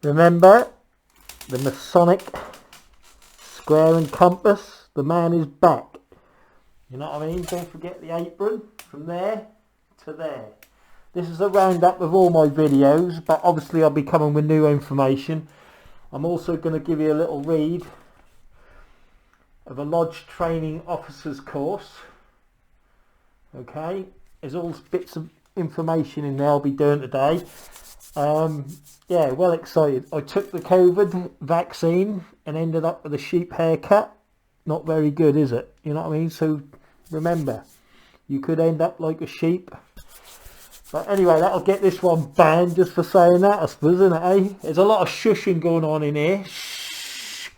Remember, the Masonic square and compass, the man is back. You know what I mean? Don't forget the apron from there to there. This is a roundup of all my videos, but obviously I'll be coming with new information. I'm also going to give you a little read of a Lodge Training Officers course. Okay, there's all bits of information in there I'll be doing today. Yeah, well excited. I took the COVID vaccine and ended up with a sheep haircut. Not very good, is it? You know what I mean? So remember, you could end up like a sheep. But anyway, that'll get this one banned just for saying that, I suppose, isn't it, eh? There's a lot of shushing going on in here. Shh.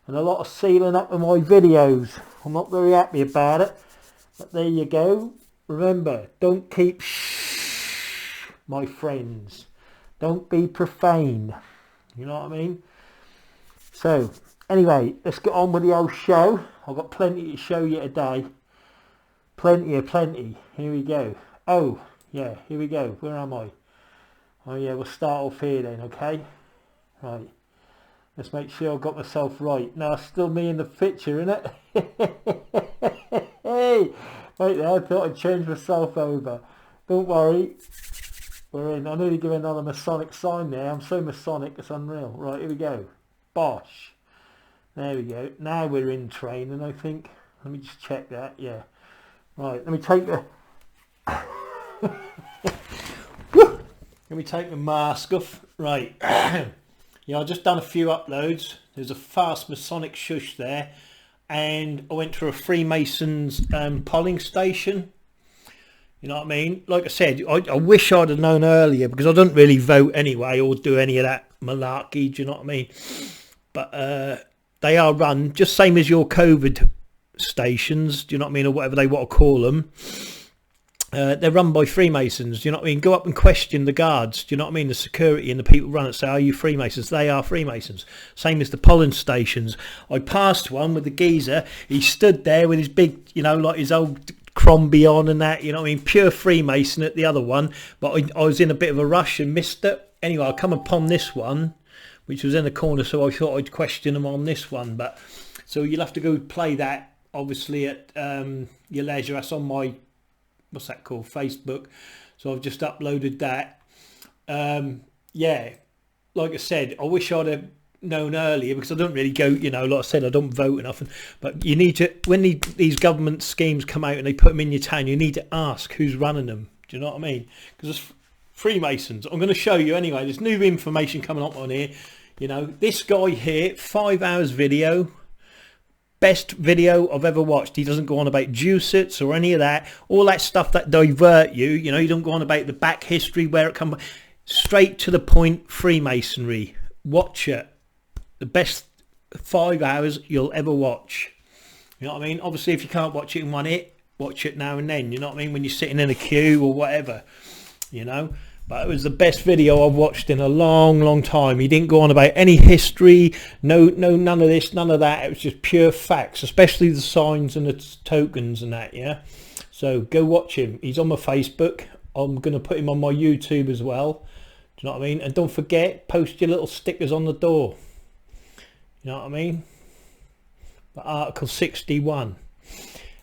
And a lot of sealing up of my videos. I'm not very happy about it. But there you go. Remember, don't keep shh, my friends. Don't be profane. You know what I mean? So, anyway, let's get on with the old show. I've got plenty to show you today. Plenty. Here we go. Oh, yeah, here we go. Where am I? Oh, yeah, we'll start off here then, okay? Right. Let's make sure I've got myself right. No, it's still me in the picture, isn't it? Hey! Wait there, I thought I'd change myself over. Don't worry. We're in. I nearly give another Masonic sign there. I'm so Masonic, it's unreal. Right, here we go. Bosh. There we go. Now we're in training, I think. Let me just check that. Yeah. Right, let me take the... Let me take the mask off. Right. Yeah, I've just done a few uploads. There's a fast Masonic shush there. And I went to a Freemasons polling station. You know what I mean? Like I said, I wish I'd have known earlier, because I don't really vote anyway or do any of that malarkey, do you know what I mean? But they are run just same as your COVID stations, do you know what I mean, or whatever they want to call them. They're run by Freemasons, do you know what I mean? Go up and question the guards, do you know what I mean? The security and the people run it, say, are you Freemasons? They are Freemasons. Same as the polling stations. I passed one with the geezer. He stood there with his big, you know, like his old Crombie on and that, you know what I mean? Pure Freemason at the other one. But I was in a bit of a rush and missed it. Anyway, I come upon this one, which was in the corner, so I thought I'd question them on this one. But so you'll have to go play that, obviously, at your leisure. That's on my... what's that called, Facebook. So I've just uploaded that. Yeah, like I said, I wish I'd have known earlier, because I don't really go, you know, like I said, I don't vote enough. But you need to, when these government schemes come out and they put them in your town, you need to ask who's running them. Do you know what I mean? Because it's Freemasons. I'm going to show you anyway. There's new information coming up on here. You know, this guy here, 5 hours video. Best video I've ever watched. He doesn't go on about juicets or any of that, all that stuff that divert you. You know, you don't go on about the back history, where it comes. Straight to the point. Freemasonry. Watch it. The best 5 hours you'll ever watch. You know what I mean? Obviously, if you can't watch it in one hit, watch it now and then. You know what I mean? When you're sitting in a queue or whatever. You know. But it was the best video I've watched in a long time. He didn't go on about any history, no, none of this, none of that. It was just pure facts, especially the signs and the tokens and that, yeah? So go watch him. He's on my Facebook. I'm going to put him on my YouTube as well. Do you know what I mean? And don't forget, post your little stickers on the door. You know what I mean? But Article 61.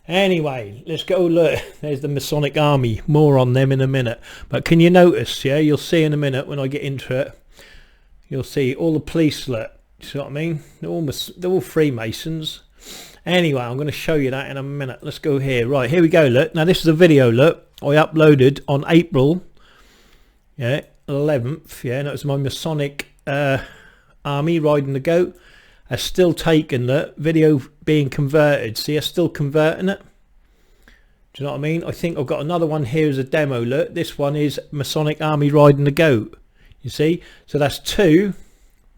Anyway, let's go look. There's the Masonic Army. More on them in a minute. But can you notice, yeah, you'll see in a minute when I get into it, you'll see all the police, look. You see what I mean? They're all Freemasons. Anyway, I'm going to show you that in a minute. Let's go here. Right, here we go, look. Now, this is a video, look. I uploaded on April, yeah, 11th, yeah, and that was my Masonic Army riding the goat. Are still taking the video being converted. See, I'm still converting it. Do you know what I mean? I think I've got another one here as a demo. Look, this one is Masonic Army riding the goat. You see? So that's 2,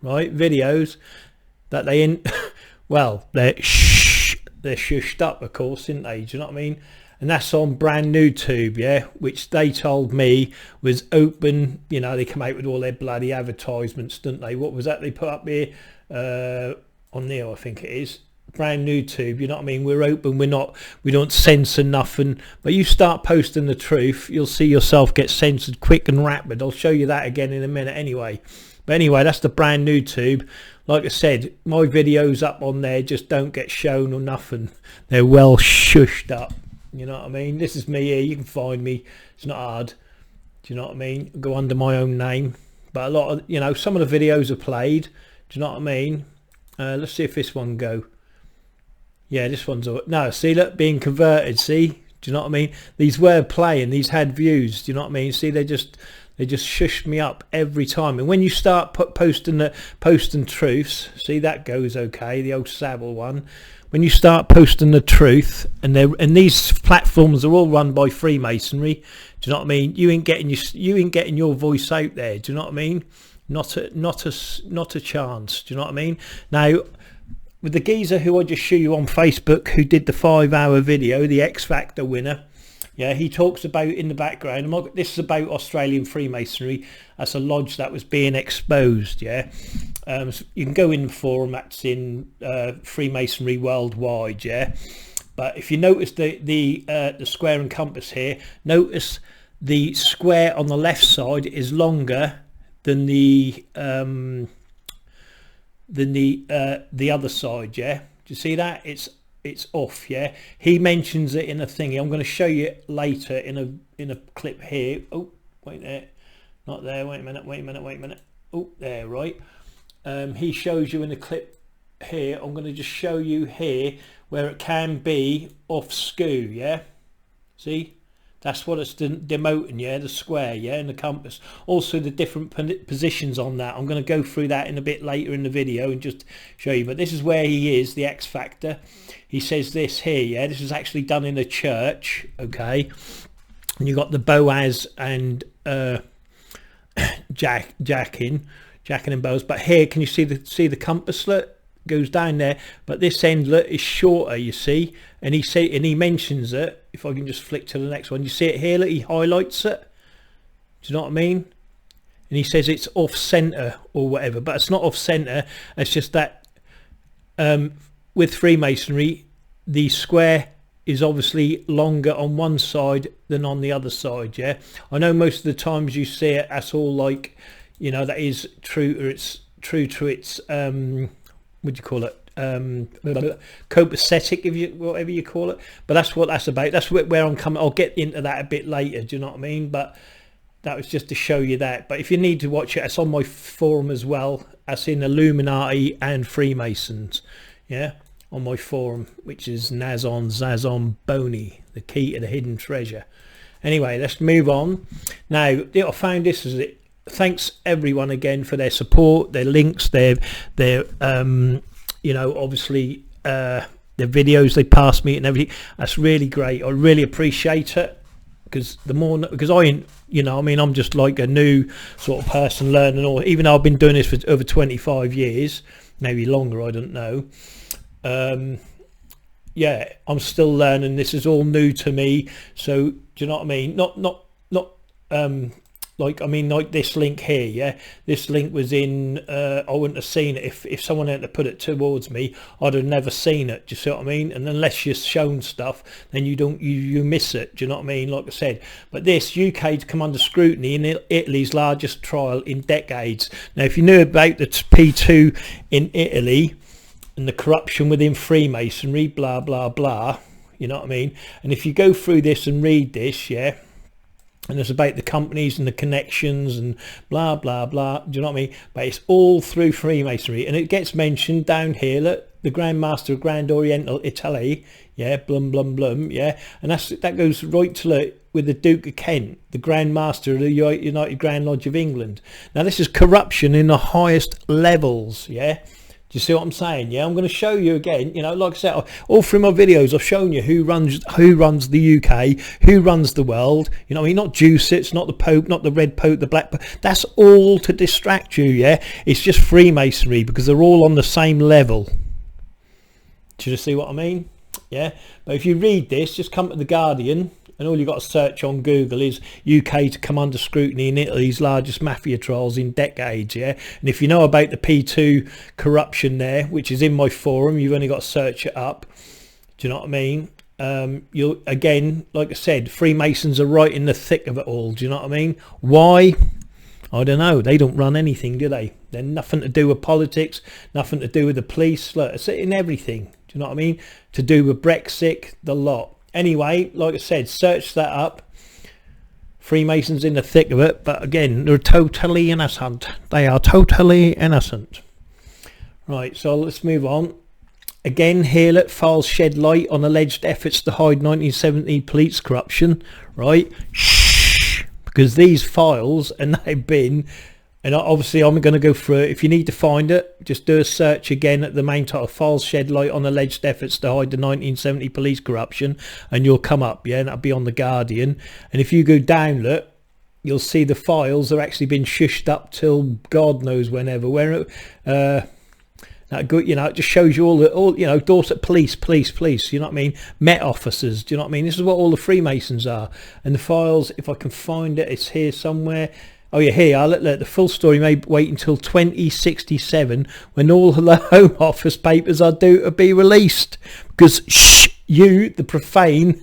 right, videos that they in. Well, they're shushed up, of course, didn't they? Do you know what I mean? And that's on brand new tube, yeah, which they told me was open. You know, they come out with all their bloody advertisements, didn't they? What was that they put up here? On there, I think it is. brand new tube, you know what I mean, we're open, we don't censor nothing, but you start posting the truth, you'll see yourself get censored quick and rapid. I'll show you that again in a minute anyway. But anyway, that's the brand new tube. Like I said, my videos up on there just don't get shown or nothing. They're well shushed up, you know what I mean. This is me here, you can find me, it's not hard, do you know what I mean, go under my own name. But a lot of, you know, some of the videos are played, do you know what I mean. Let's see if this one go. Yeah, this one's no, see, look, being converted, see, do you know what I mean. These were playing, these had views, do you know what I mean. See, they just shushed me up every time. And when you start posting truths, see, that goes okay, the old Savile one. When you start posting the truth, and these platforms are all run by Freemasonry, do you know what I mean. You ain't getting your voice out there, do you know what I mean. Not a chance, do you know what I mean. Now, with the geezer who I just show you on Facebook, who did the 5-hour video, the X Factor winner, yeah, he talks about in the background, this is about Australian Freemasonry. That's a lodge that was being exposed, yeah. So you can go in the forum, that's in Freemasonry Worldwide, yeah. But if you notice the square and compass here, notice the square on the left side is longer than the other side, yeah. Do you see that? It's off, yeah. He mentions it in a thingy. I'm going to show you later in a clip here. Oh, wait there, not there. Wait a minute. Oh, there, right. He shows you in the clip here. I'm going to just show you here where it can be off skew, yeah. See? That's what it's demoting, yeah, the square, yeah, and the compass. Also the different positions on that. I'm going to go through that in a bit later in the video and just show you. But this is where he is, the X Factor. He says this here, yeah, this is actually done in a church, okay. And you got the Boaz and jacking and Boaz. But here, can you see the compass? Look, goes down there, but this end, look, is shorter, you see. And he mentions it. If I can just flick to the next one, you see it here, look, he highlights it, do you know what I mean. And he says it's off center or whatever, but it's not off center. It's just that with Freemasonry, the square is obviously longer on one side than on the other side, yeah. I know most of the times you see it, that's all like, you know, that is true to its what do you call it, copacetic, if you, whatever you call it. But that's what that's about. That's where I'm coming. I'll get into that a bit later, do you know what I mean. But that was just to show you that. But if you need to watch it, it's on my forum as well. That's in Illuminati and Freemasons, yeah, on my forum, which is Zazon Boney, the key to the hidden treasure. Anyway, let's move on. Now, I found this is it. Thanks everyone again for their support, their links, their you know, obviously the videos they pass me and everything. That's really great. I really appreciate it, because I, you know, I mean, I'm just like a new sort of person learning, or even though I've been doing this for over 25 years, maybe longer, I don't know. Yeah, I'm still learning. This is all new to me. So do you know what I mean? Not like, I mean, like this link here, yeah, this link was in, I wouldn't have seen it if someone had to put it towards me. I'd have never seen it, do you see what I mean? And unless you're shown stuff, then you miss it, do you know what I mean? Like I said, but this UK's come under scrutiny in Italy's largest trial in decades. Now, if you knew about the P2 in Italy and the corruption within Freemasonry, blah blah blah, you know what I mean? And if you go through this and read this, yeah, and it's about the companies and the connections and blah blah blah, do you know what I mean? But it's all through Freemasonry, and it gets mentioned down here, look, the Grand Master of Grand Oriental Italy, yeah, blum blum blum, yeah, and that goes right to, look, with the Duke of Kent, the Grand Master of the United Grand Lodge of England. Now this is corruption in the highest levels, yeah. Do you see what I'm saying? Yeah, I'm going to show you again, you know, like I said, all through my videos I've shown you who runs the UK, who runs the world, you know what I mean? Not Jesuits, not the Pope, not the Red Pope, the Black Pope. That's all to distract you, yeah. It's just Freemasonry, because they're all on the same level. Do you see what I mean? Yeah. But if you read this, just come to the Guardian, and all you got to search on Google is UK to come under scrutiny in Italy's largest mafia trials in decades. Yeah, and if you know about the P2 corruption there, which is in my forum, you've only got to search it up. Do you know what I mean? You'll, again, like I said, Freemasons are right in the thick of it all. Do you know what I mean? Why? I don't know. They don't run anything, do they? They're nothing to do with politics, nothing to do with the police. Look, it's in everything. Do you know what I mean? To do with Brexit, the lot. Anyway, like I said, search that up. Freemasons in the thick of it, but again, they're totally innocent. They are totally innocent. Right, so let's move on. Again, here, look, files shed light on alleged efforts to hide 1970 police corruption. Right, shh, because these files, and they've been, and obviously I'm going to go through it. If you need to find it, just do a search again at the main title, files shed light on alleged efforts to hide the 1970 police corruption, and you'll come up, yeah, and that'll be on The Guardian. And if you go down, look, you'll see the files are actually been shushed up till God knows whenever. That good, you know, it just shows you all, you know, Dorset police, you know what I mean? Met officers, do you know what I mean? This is what all the Freemasons are. And the files, if I can find it, it's here somewhere. Oh yeah, here, look, the full story may wait until 2067 when all the Home Office papers are due to be released. Because you, the profane,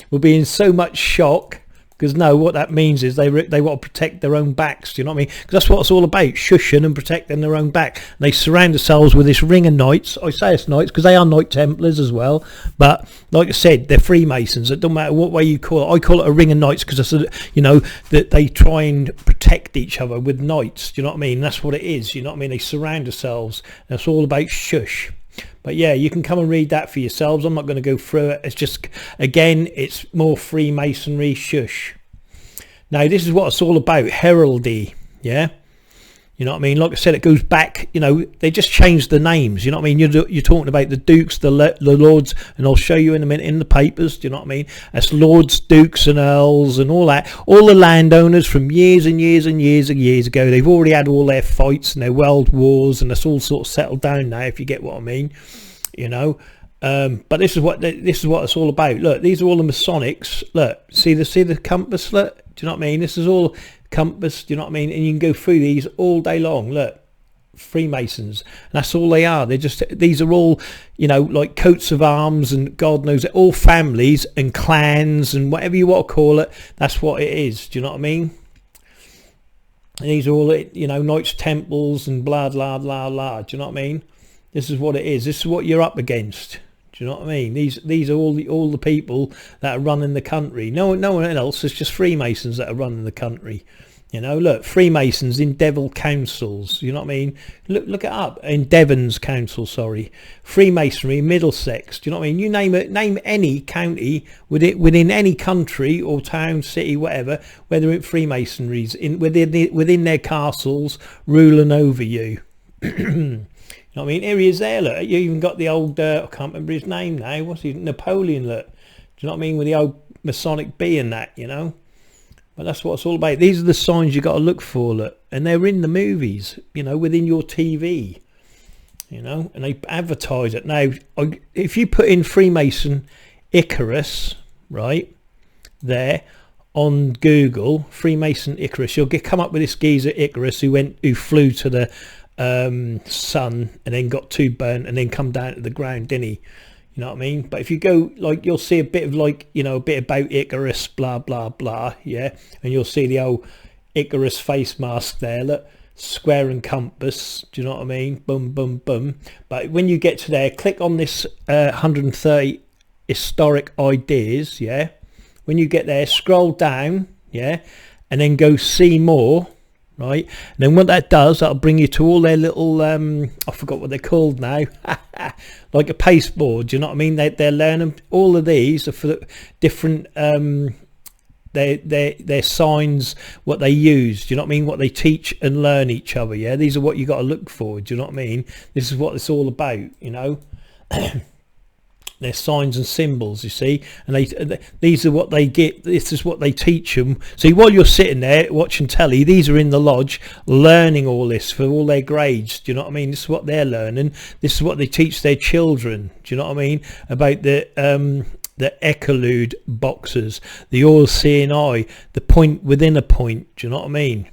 will be in so much shock. Because no, what that means is they want to protect their own backs. Do you know what I mean? Because that's what it's all about, shushing and protecting their own back. And they surround themselves with this ring of knights. I say it's knights because they are Knight Templars as well. But like I said, they're Freemasons. It don't matter what way you call it. I call it a ring of knights because, you know, that they try and protect each other with knights. Do you know what I mean? That's what it is. You know what I mean? They surround themselves. And it's all about shush. But yeah, you can come and read that for yourselves. I'm not going to go through it. It's just, again, it's more Freemasonry shush. Now, this is what it's all about, heraldry, yeah? You know what I mean? Like I said, it goes back, you know, they just changed the names, you know what I mean? You're talking about the dukes, the lords, and I'll show you in a minute in the papers, do you know what I mean? That's lords, dukes and earls and all that. All the landowners from years and years and years and years ago, they've already had all their fights and their world wars, and it's all sort of settled down now, if you get what I mean, you know? But this is what it's all about. Look, these are all the Masonics. Look, see the compass, look? Do you know what I mean? This is all compass, do you know what I mean? And you can go through these all day long. Look, Freemasons, and that's all they are. They're just, these are all, you know, like coats of arms and God knows it, all families and clans and whatever you want to call it. That's what it is. Do you know what I mean? And these are all, you know, Knights Temples and blah blah blah blah. Do you know what I mean? This is what it is. This is what you're up against. Do you know what I mean? These are all the people that are running the country. No one else. It's just Freemasons that are running the country. You know, look, Freemasons in Devil councils. You know what I mean? Look it up in Devon's council. Sorry, Freemasonry Middlesex. Do you know what I mean? You name it. Name any county within any country or town, city, whatever, where they're in Freemasonries within their castles, ruling over you. I mean, here he is there, look. You even got the old, I can't remember his name now. What's he? Napoleon, look. Do you know what I mean? With the old Masonic bee and that, you know? But that's what it's all about. These are the signs you got to look for, look. And they're in the movies, you know, within your TV, you know? And they advertise it. Now, if you put in Freemason Icarus, right, there on Google, Freemason Icarus, you'll come up with this geezer Icarus who flew to the sun and then got too burnt and then come down to the ground, didn't he? You know what I mean? But if you go, like, you'll see a bit of, like, you know, a bit about Icarus, blah blah blah, yeah, and you'll see the old Icarus face mask there, look, square and compass, do you know what I mean? Boom boom boom. But when you get to there, click on this 130 historic ideas, yeah. When you get there, scroll down, yeah, and then go see more. Right, and then what that does, that'll bring you to all their little I forgot what they're called now, like a pasteboard. Do you know what I mean? They're learning. All of these are for the different their signs, what they use. Do you know what I mean? What they teach and learn each other. Yeah, these are what you got to look for. Do you know what I mean? This is what it's all about, you know. They're signs and symbols, you see, and these are what they get. This is what they teach them. See, while you're sitting there watching telly, these are in the lodge learning all this for all their grades. Do you know what I mean? This is what they're learning. This is what they teach their children. Do you know what I mean? About the the Ecolude boxes, the all-seeing eye, the point within a point. Do you know what I mean?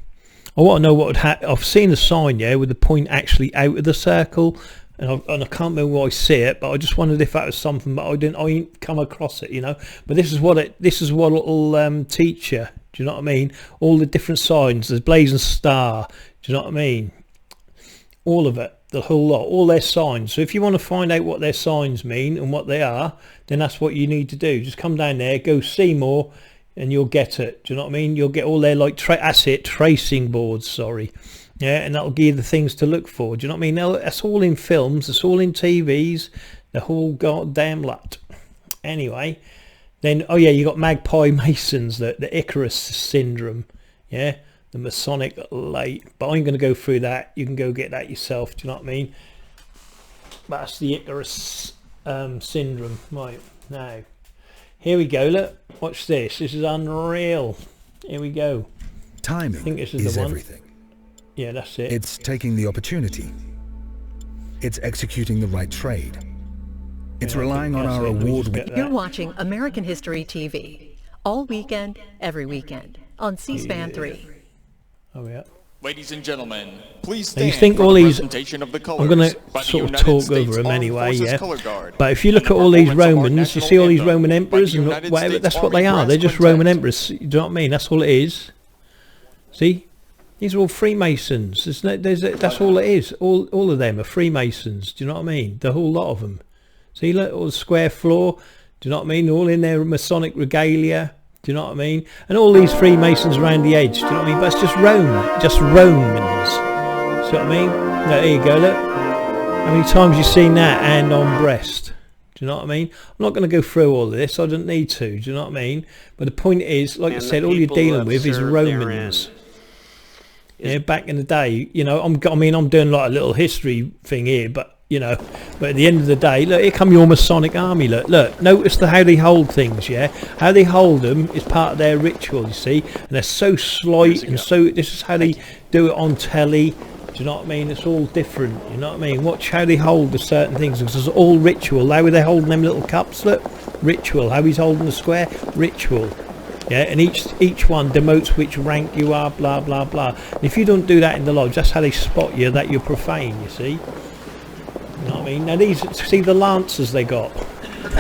I want to know what would happen. I've seen a sign, yeah, with the point actually out of the circle, and I can't remember why I see it, but I just wondered if that was something, but I ain't come across it, you know. But this is what it'll teach you. Do you know what I mean? All the different signs. There's blazing star. Do you know what I mean? All of it, the whole lot, all their signs. So if you want to find out what their signs mean and what they are, then that's what you need to do. Just come down there, go see more, and you'll get it. Do you know what I mean? You'll get all their tracing boards, sorry. Yeah, and that'll give you the things to look for. Do you know what I mean? Now, that's all in films, it's all in TVs, the whole goddamn lot. Anyway, then, oh yeah, you got Magpie Masons, the Icarus syndrome, yeah, the Masonic light. But I'm going to go through that. You can go get that yourself. Do you know what I mean? That's the Icarus syndrome. Right, now, here we go. Look, watch this. This is unreal. Here we go. Timing I think this is the one. Everything. Yeah, that's it. It's taking the opportunity. It's executing the right trade. It's relying on our award. You're watching American History TV all weekend, every weekend on C-SPAN 3. Oh yeah. Ladies and gentlemen, please stand. You think all these? Of the I'm going to sort of talk over them anyway, yeah. But if you look at all these Romans, you see all these Roman emperors and whatever. That's what they are. They're just Roman emperors. You know what I mean? That's all it is. See? These are all Freemasons. That's all it is. All of them are Freemasons. Do you know what I mean? The whole lot of them. See, look, all the square floor. Do you know what I mean? All in their Masonic regalia. Do you know what I mean? And all these Freemasons around the edge. Do you know what I mean? But it's just Romans. See what I mean? No, there you go, look. How many times you seen that hand on breast? Do you know what I mean? I'm not going to go through all of this. I don't need to. Do you know what I mean? But the point is, like I said, all you're dealing with is Romans. Yeah, back in the day, you know, I'm doing like a little history thing here, but you know, but at the end of the day, look, here come your Masonic army. Look, notice how they hold things, yeah. How they hold them is part of their ritual, you see, and they're so slight, and so this is how they do it on telly. Do you know what I mean? It's all different. You know what I mean? Watch how they hold the certain things, because it's all ritual. How are they holding them little cups? Look, ritual. How he's holding the square, ritual. Yeah, and each one demotes which rank you are, blah blah blah. And if you don't do that in the lodge, that's how they spot you that you're profane. You see, you know what I mean? Now see the lancers they got.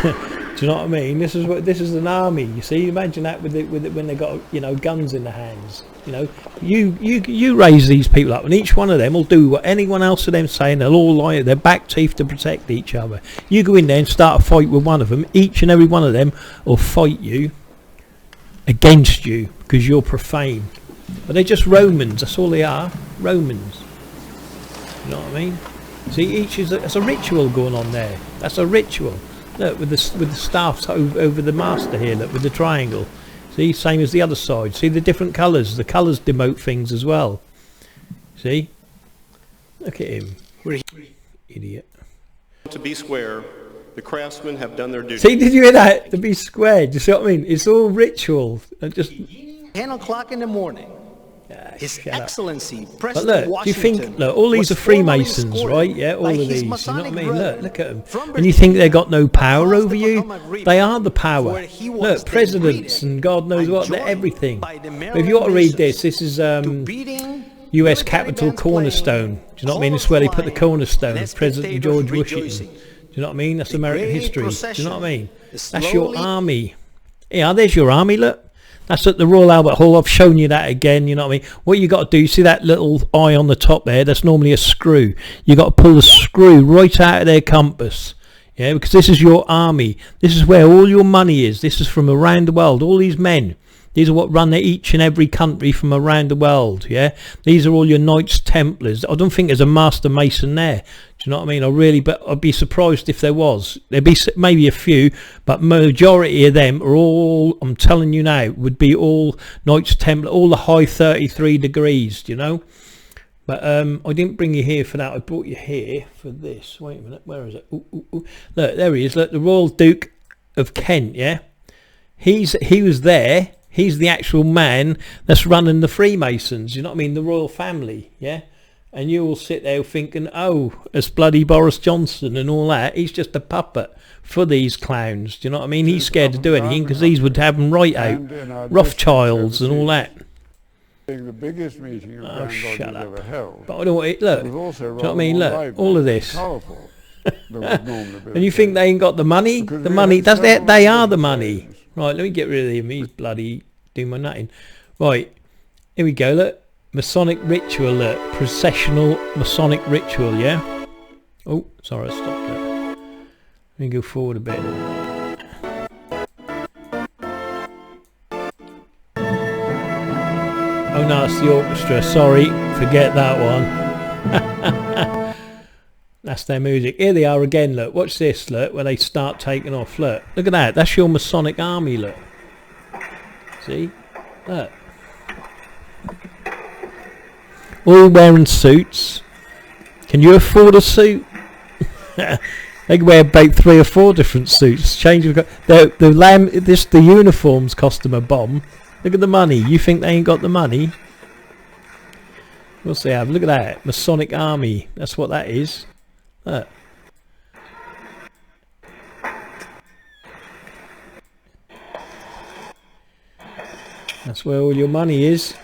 Do you know what I mean? This is an army. You see, imagine that with when they got, you know, guns in their hands. You know, you raise these people up, and each one of them will do what anyone else of them saying. They'll all lie their back teeth to protect each other. You go in there and start a fight with one of them. Each and every one of them will fight you against you because you're profane. But they're just Romans. That's all they are. Romans. You know what I mean? See, that's a ritual going on there. That's a ritual. Look, with the staffs over the master here. Look, with the triangle. See, same as the other side. See the different colours. The colours demote things as well. See? Look at him. Idiot. To be square, the craftsmen have done their duty. See, did you hear that? To be squared. Do you see what I mean? It's all ritual. Just 10 o'clock in the morning. His Excellency, President But look, Washington, do you think, look, all these are Freemasons, right? Yeah, all of these. You know what I mean? Look at them. And you think they've got no power over you? They are the power. Look, presidents and God knows what, they're everything. But if you want to read this is US Capitol Cornerstone. Do you know what I mean? It's where they put the cornerstone of President George Washington. Do you know what I mean? That's American history. Do you know what I mean? That's your army. Yeah, there's your army, look. That's at the Royal Albert Hall. I've shown you that again, you know what I mean? What you got to do, you see that little eye on the top there? That's normally a screw. You got to pull the screw right out of their compass. Yeah, because this is your army. This is where all your money is. This is from around the world. All these men. These are what run each and every country from around the world, yeah? These are all your Knights Templars. I don't think there's a Master Mason there. Do you know what I mean? But I'd be surprised if there was. There'd be maybe a few, but majority of them are all, I'm telling you now, would be all Knights Templar, all the high 33 degrees, do you know? But I didn't bring you here for that. I brought you here for this. Wait a minute, where is it? Look, there he is. Look, the Royal Duke of Kent, yeah? He was there. He's the actual man that's running the Freemasons, you know what I mean? The royal family, yeah? and you all sit there thinking, oh, it's bloody Boris Johnson and all that. He's just a puppet for these clowns. Do you know what I mean? He's scared to do anything because these would have them right out. Rothschilds and all that. The biggest meeting of Oh, shut up. ever held. But I don't want look, do you know what I mean? Look, all of this. And you think they ain't got the money? The money, that's it, they are the money. Right, let me get rid of him. He's bloody doing my nutting. Right, here we go, look. Masonic ritual, look. Processional Masonic ritual, yeah? Oh, sorry, I stopped that. Let me go forward a bit. Oh no, it's the orchestra. Sorry, forget that one. That's their music. Here they are again, look. Watch this, look, where they start taking off. Look at that. That's your Masonic army, look. See? Look. All wearing suits. Can you afford a suit? They can wear about 3 or 4 different suits. The uniforms cost them a bomb. Look at the money. You think they ain't got the money? What's they have? Look at that. Masonic army. That's what that is. Look. That's where all your money is.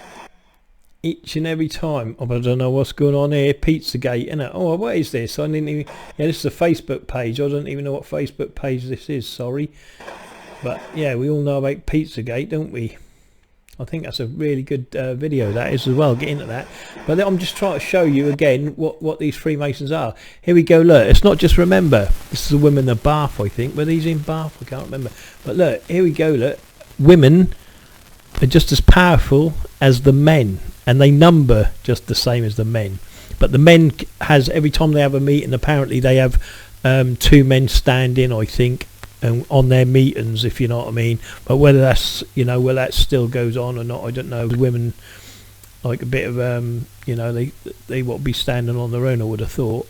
Each and every time. Oh, I don't know what's going on here. Pizzagate, innit? Oh, what is this? I didn't even... Yeah, this is a Facebook page. I don't even know what Facebook page this is. Sorry. But, yeah, we all know about Pizzagate, don't we? I think that's a really good video, that is, as well. Get into that. But I'm just trying to show you again what these Freemasons are. Here we go, look. It's not just, remember, this is the women of Bath, I think. Were these in Bath? I can't remember. But look, here we go, look. Women are just as powerful as the men. And they number just the same as the men. But the men has, every time they have a meeting, apparently they have 2 men standing, I think, on their meetings, if you know what I mean. But whether that's, you know, whether that still goes on or not, I don't know. Women, like a bit of, you know, they won't be standing on their own, I would have thought.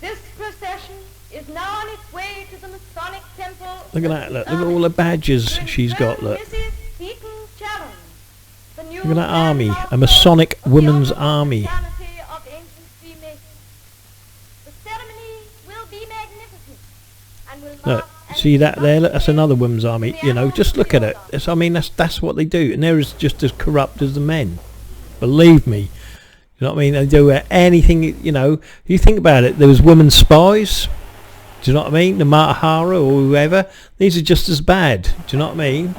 This procession is now on its way to the Masonic Temple. Look at that, look at all the badges she's got, look. Look at that army, a Masonic women's army. Look, see that there? Look, that's another women's army. You know, just look at it. I mean, that's what they do, and they're just as corrupt as the men. Believe me. You know what I mean? They do anything. You know, you think about it. There was women spies. Do you know what I mean? The Matahara or whoever. These are just as bad. Do you know what I mean?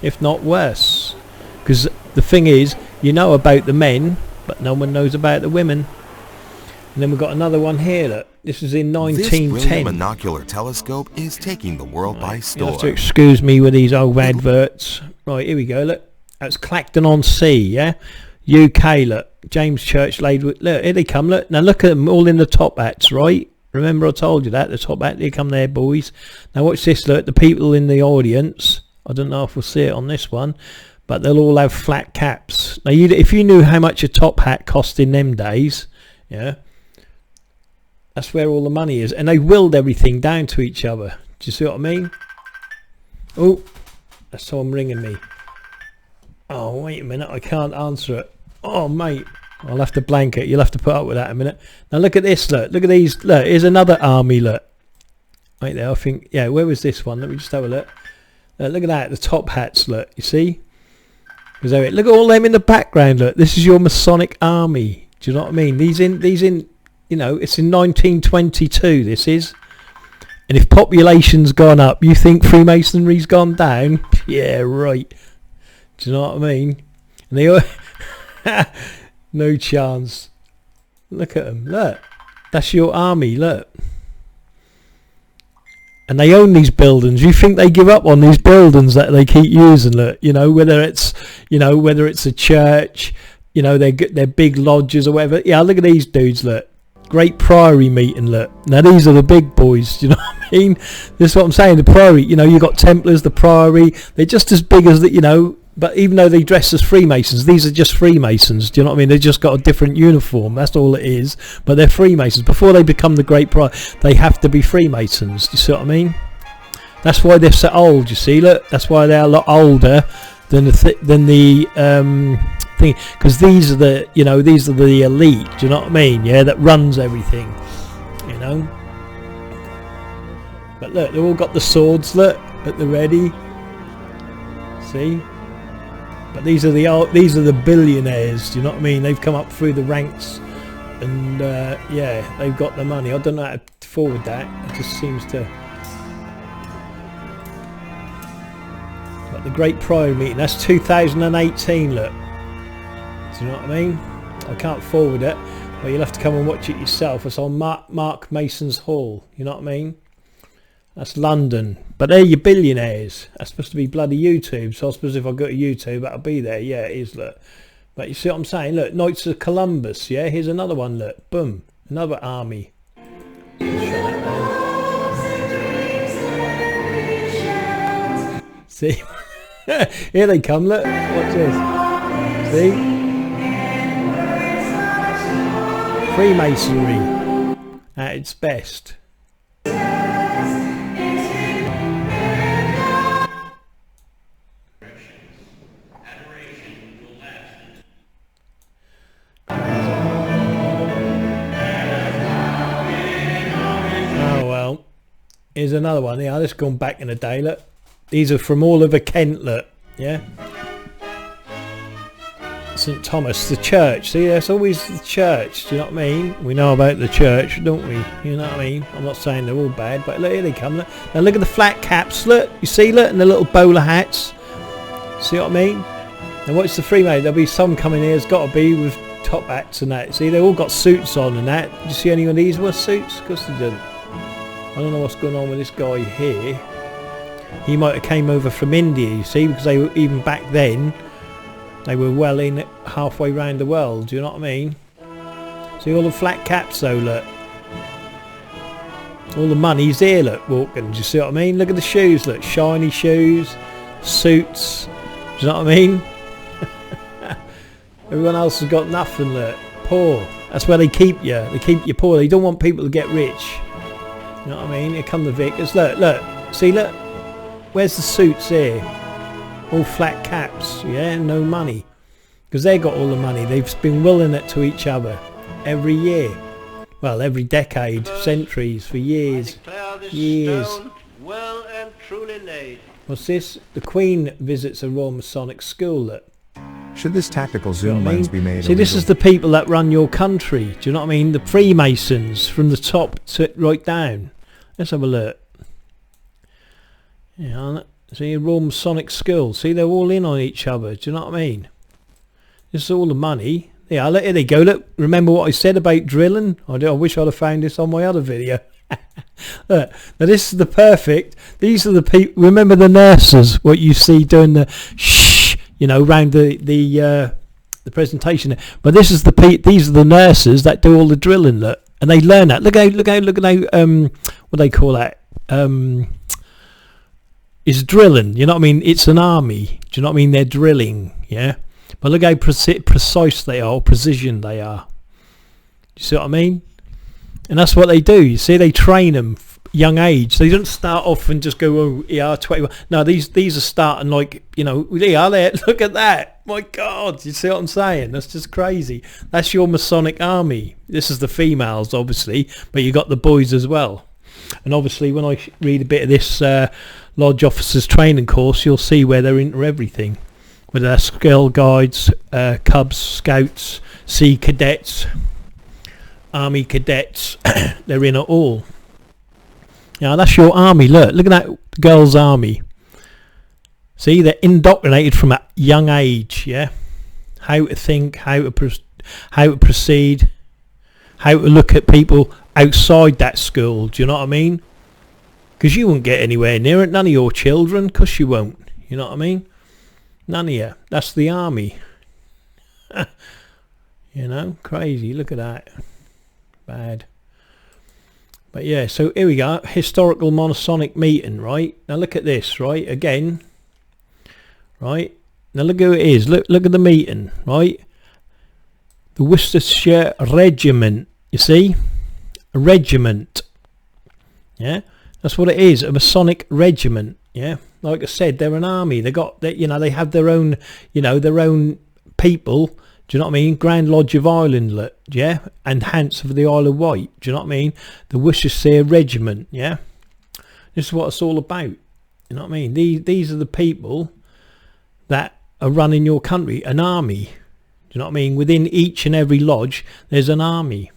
If not worse. Because the thing is, you know about the men, but no one knows about the women. And then we've got another one here. Look, this is in 1910. This brilliant monocular telescope is taking the world by storm. You have to excuse me with these old adverts. Right, here we go. Look, that's Clacton-on-Sea, yeah? UK, look. James Church laid with... Look, here they come, look. Now look at them all in the top hats, right? Remember I told you that, the top hat. Here come there, boys. Now watch this, look. The people in the audience. I don't know if we'll see it on this one. But they'll all have flat caps. Now, if you knew how much a top hat cost in them days, yeah, that's where all the money is. And they willed everything down to each other. Do you see what I mean? Oh, that's someone ringing me. Oh, wait a minute. I can't answer it. Oh, mate. I'll have to blank it. You'll have to put up with that a minute. Now, look at this, look. Look at these. Look, here's another army, look. Right there, I think. Yeah, where was this one? Let me just have a look. Look at that. The top hats, look. You see? Look at all them in the background, look. This is your Masonic army. Do you know what I mean? These in, you know, it's in 1922, this is. And if population's gone up, you think Freemasonry's gone down? Yeah, right. Do you know what I mean? And they all... no chance. Look at them, look. That's your army, look. And they own these buildings. You think they give up on these buildings that they keep using? Look, you know, whether it's a church, you know, they're big lodges or whatever. Yeah, look at these dudes. Look, great priory meeting. Look, now these are the big boys. Do you know what I mean? This is what I'm saying. The priory. You know, you got Templars, the priory. They're just as big as the. You know, but even though they dress as Freemasons, these are just Freemasons. Do you know what I mean? They've just got a different uniform. That's all it is. But they're Freemasons. Before they become the great priory, they have to be Freemasons. Do you see what I mean? That's why they're so old. You see, look. That's why they're a lot older than the thing, because these are the, you know, these are the elite, do you know what I mean? Yeah, that runs everything, you know. But look, they've all got the swords, look, at the ready. See? But these are the billionaires, do you know what I mean? They've come up through the ranks, and yeah, they've got the money. I don't know how to forward that. It just seems to. But the Great Prior meeting, that's 2018. Look, do you know what I mean? I can't forward it, but you'll have to come and watch it yourself. It's on Mark Mason's Hall. You know what I mean? That's London. But they're your billionaires. That's supposed to be bloody YouTube. So I suppose if I go to YouTube, that'll be there. Yeah, it is, look. But you see what I'm saying? Look, Knights of Columbus. Yeah, here's another one, look. Boom. Another army. See? Here they come, look. Watch this. See? Freemasonry at its best. Here's another one. Yeah, this gone back in the day. Look, these are from all over Kent. Look, yeah. St Thomas, the church. See, that's always the church. Do you know what I mean? We know about the church, don't we? You know what I mean? I'm not saying they're all bad, but look, here they come. Look. Now look at the flat caps. Look, you see, look, and the little bowler hats. See what I mean? And what's the Freemasons? There'll be some coming here. It's got to be with top hats and that. See, they've all got suits on and that. Did you see any of these were suits? Of course they didn't. I don't know what's going on with this guy here. He might have came over from India, you see, because they were, even back then, they were well in halfway around the world. Do you know what I mean? See all the flat caps though, look. All the money's here, look, walking. Do you see what I mean? Look at the shoes, look. Shiny shoes, suits. Do you know what I mean? Everyone else has got nothing, look. Poor. That's where they keep you. They keep you poor. They don't want people to get rich. You know what I mean? Here come the Vicars. Look, look. See, look. Where's the suits here? All flat caps, yeah? No money. Because they got all the money. They've been willing it to each other every year. Well, every decade, centuries, for years. Years. Well and truly laid. What's this? The Queen visits a Royal Masonic school. Look. Should this tactical Do you know zoom what I mean? lens be made See, this illegal? is the people that run your country. Do you know what I mean? The Freemasons from the top to right down. Let's have a look. Yeah, see, Royal Masonic School. See, they're all in on each other. Do you know what I mean? This is all the money. Yeah, look, here they go. Look, remember what I said about drilling? I wish I'd have found this on my other video. Look, now this is the perfect. These are the people. Remember the nurses? What you see doing the shh, you know, round the presentation. But this is the these are the nurses that do all the drilling. Look, and they learn that. Look at what they call that. Is drilling. You know what I mean? It's an army. Do you know what I mean? They're drilling. Yeah. But look how precise they are, precision they are. You see what I mean? And that's what they do. You see, they train them young age. They don't start off and just go, oh, yeah, 21. No, these are starting like, you know, yeah, look at that. My God, you see what I'm saying? That's just crazy. That's your Masonic army. This is the females, obviously, but you got the boys as well. And obviously, when I read a bit of this Lodge Officers Training course, you'll see where they're into everything. Whether they're Girl Guides, Cubs, Scouts, Sea Cadets, Army Cadets, they're in it all. Now that's your army. Look at that girls' army. See, they're indoctrinated from a young age. Yeah, how to think, how to proceed, how to look at people outside that school. Do you know what I mean? Because you won't get anywhere near it. None of your children, because you won't. You know what I mean? None of you. That's the army. You know, crazy. Look at that. Bad. But yeah, so here we go. Historical Masonic meeting, right? Now look at this, right? Again. Right? Now look who it is. Look at the meeting, right? The Worcestershire Regiment. You see? A regiment. Yeah? That's what it is. A Masonic regiment. Yeah? Like I said, they're an army. They got, you know, they have their own, you know, their own people, do you know what I mean? Grand Lodge of Ireland, look, yeah, and Hants of the Isle of Wight, do you know what I mean? The Worcestershire Regiment, yeah. This is what it's all about, you know what I mean? These are the people that are running your country, an army, do you know what I mean? Within each and every lodge, there's an army,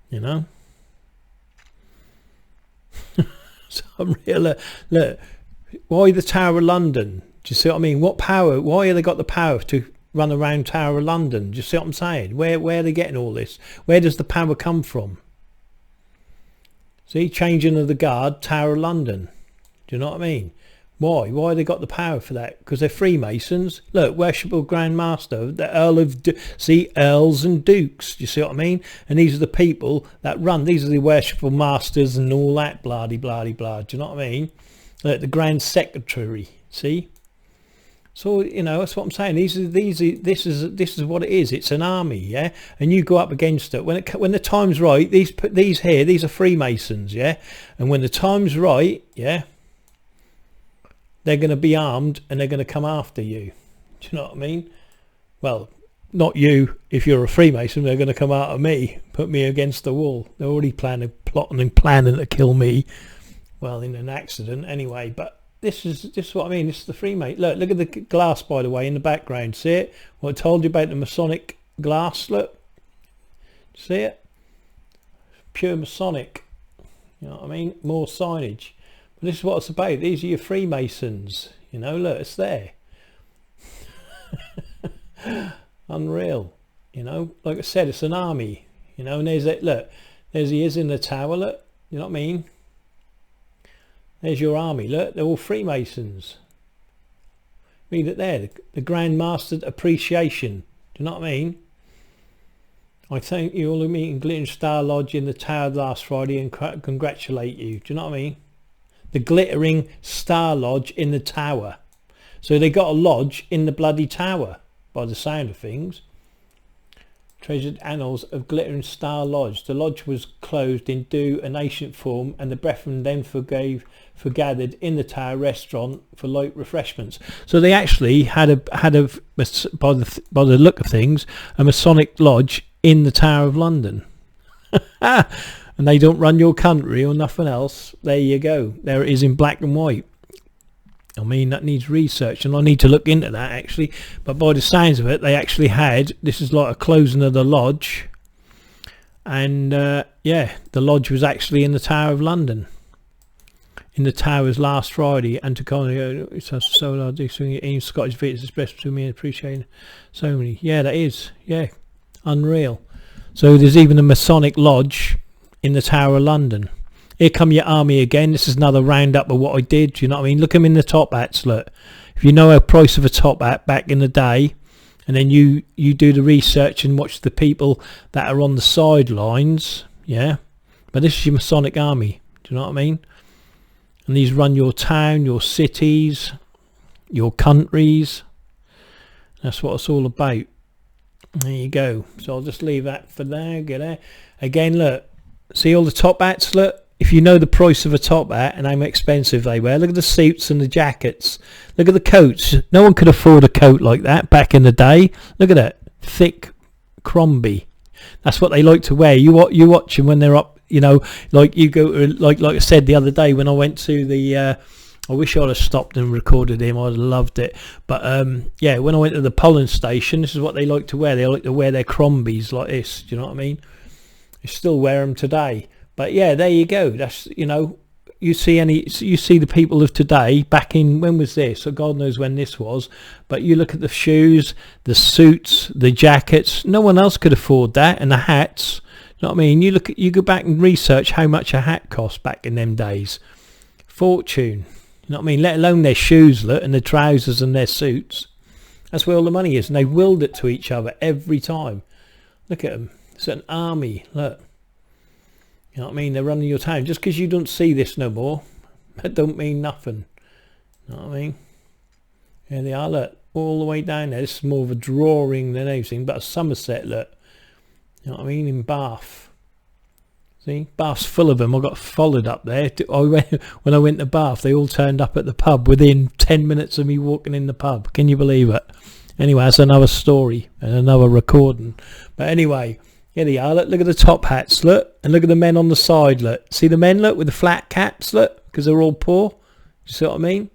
you know. So I'm real. Look, why the Tower of London? Do you see what I mean? What power? Why have they got the power to run around Tower of London? Do you see what I'm saying? Where are they getting all this? Where does the power come from? See, changing of the guard, Tower of London. Do you know what I mean? Why? Why they got the power for that? Because they're Freemasons. Look, Worshipful Grand Master, the Earl of... See, Earls and Dukes. Do you see what I mean? And these are the people that run. These are the Worshipful Masters and all that bloody, bloody, blah. Do you know what I mean? Look, the Grand Secretary. See? So, you know, that's what I'm saying. This is what it is. It's an army, yeah? And you go up against it. When the time's right, these are Freemasons, yeah? And when the time's right, yeah, they're going to be armed and they're going to come after you. Do you know what I mean? Well, not you. If you're a Freemason, they're going to come out of me, put me against the wall. They're already plotting and planning to kill me. Well, in an accident anyway. But this is what I mean. This is the Freemason. Look at the glass, by the way, in the background. See it? What I told you about the Masonic glass. Look. See it? Pure Masonic. You know what I mean? More signage. But this is what it's about. These are your Freemasons. You know, look, it's there. Unreal. You know, like I said, it's an army. You know, and there's that. Look, there's he is in the tower. Look, you know what I mean? There's your army. Look, they're all Freemasons. Read it there. The Grand Master Appreciation. Do you know what I mean? I thank you all who meet in Glittering Star Lodge in the tower last Friday and congratulate you. Do you know what I mean? The Glittering Star Lodge in the tower. So they got a lodge in the bloody tower, by the sound of things. Treasured annals of Glittering Star Lodge. The lodge was closed in due an ancient form, and the brethren then forgathered in the tower restaurant for light refreshments. So they actually had by the look of things, a Masonic lodge in the Tower of London. And they don't run your country or nothing else. There you go. There it is in black and white. I mean, that needs research, and I need to look into that actually. But by the sounds of it, they actually had, this is like a closing of the lodge, and yeah, the lodge was actually in the Tower of London, in the towers last Friday. And to so I do swing Scottish visitors expressed to me and appreciating so many. Yeah, that is, yeah, unreal. So there's even a Masonic lodge in the Tower of London. Here come your army again. This is another roundup of what I did. Do you know what I mean? Look them in the top hats. Look, if you know a price of a top hat back in the day, and then you do the research and watch the people that are on the sidelines, yeah. But this is your Masonic army. Do you know what I mean? And these run your town, your cities, your countries. That's what it's all about. There you go. So I'll just leave that for there. Get there. Again, look. See all the top hats? Look. If you know the price of a top hat and how expensive they were, look at the suits and the jackets. Look at the coats. No one could afford a coat like that back in the day. Look at that. Thick Crombie. That's what they like to wear. You watch them when they're up, you know, like you go, like I said the other day when I went to the, I wish I'd have stopped and recorded him. I'd have loved it. But yeah, when I went to the polling station, this is what they like to wear. They like to wear their Crombies like this. Do you know what I mean? They still wear them today. But yeah, there you go. That's, you know, you see the people of today back in, when was this? So God knows when this was. But you look at the shoes, the suits, the jackets. No one else could afford that, and the hats. You know what I mean? You go back and research how much a hat cost back in them days. Fortune. You know what I mean? Let alone their shoes, look, and their trousers and their suits. That's where all the money is, and they willed it to each other every time. Look at them. It's an army. Look. You know what I mean? They're running your town. Just because you don't see this no more, that don't mean nothing. You know what I mean? Here they are, look. All the way down there. This is more of a drawing than anything, but a Somerset, look. You know what I mean? In Bath. See? Bath's full of them. I got followed up there. When I went to Bath, they all turned up at the pub within 10 minutes of me walking in the pub. Can you believe it? Anyway, that's another story and another recording. But anyway, here they are. Look at the top hats, look. And look at the men on the side, look. See the men, look, with the flat caps, look. Because they're all poor. You see what I mean?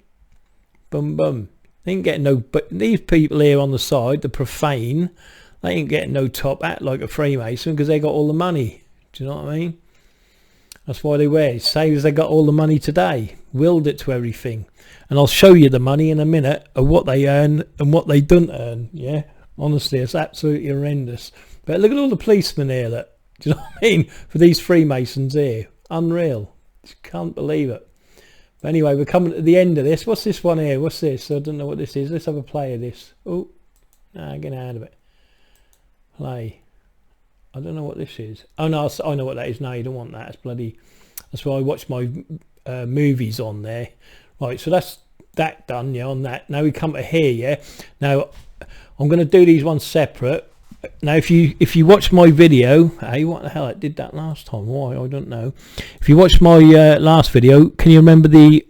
Boom, boom. They ain't getting no... But these people here on the side, the profane, they ain't getting no top hat like a Freemason because they got all the money. Do you know what I mean? That's why they wear it. Same as they got all the money today. Willed it to everything. And I'll show you the money in a minute of what they earn and what they don't earn. Yeah, honestly, it's absolutely horrendous. But look at all the policemen here. Look. Do you know what I mean? For these Freemasons here. Unreal. Just can't believe it. But anyway, we're coming to the end of this. What's this one here? What's this? I don't know what this is. Let's have a play of this. Oh, nah, get out of it. Play. I don't know what this is. Oh no, I know what that is. No, you don't want that. It's bloody... That's why I watch my movies on there. Right, so that's that done, yeah, on that. Now we come to here, yeah. Now I'm going to do these ones separate. Now if you watch my video, hey, what the hell, I did that last time. Why? I don't know. If you watch my last video, can you remember the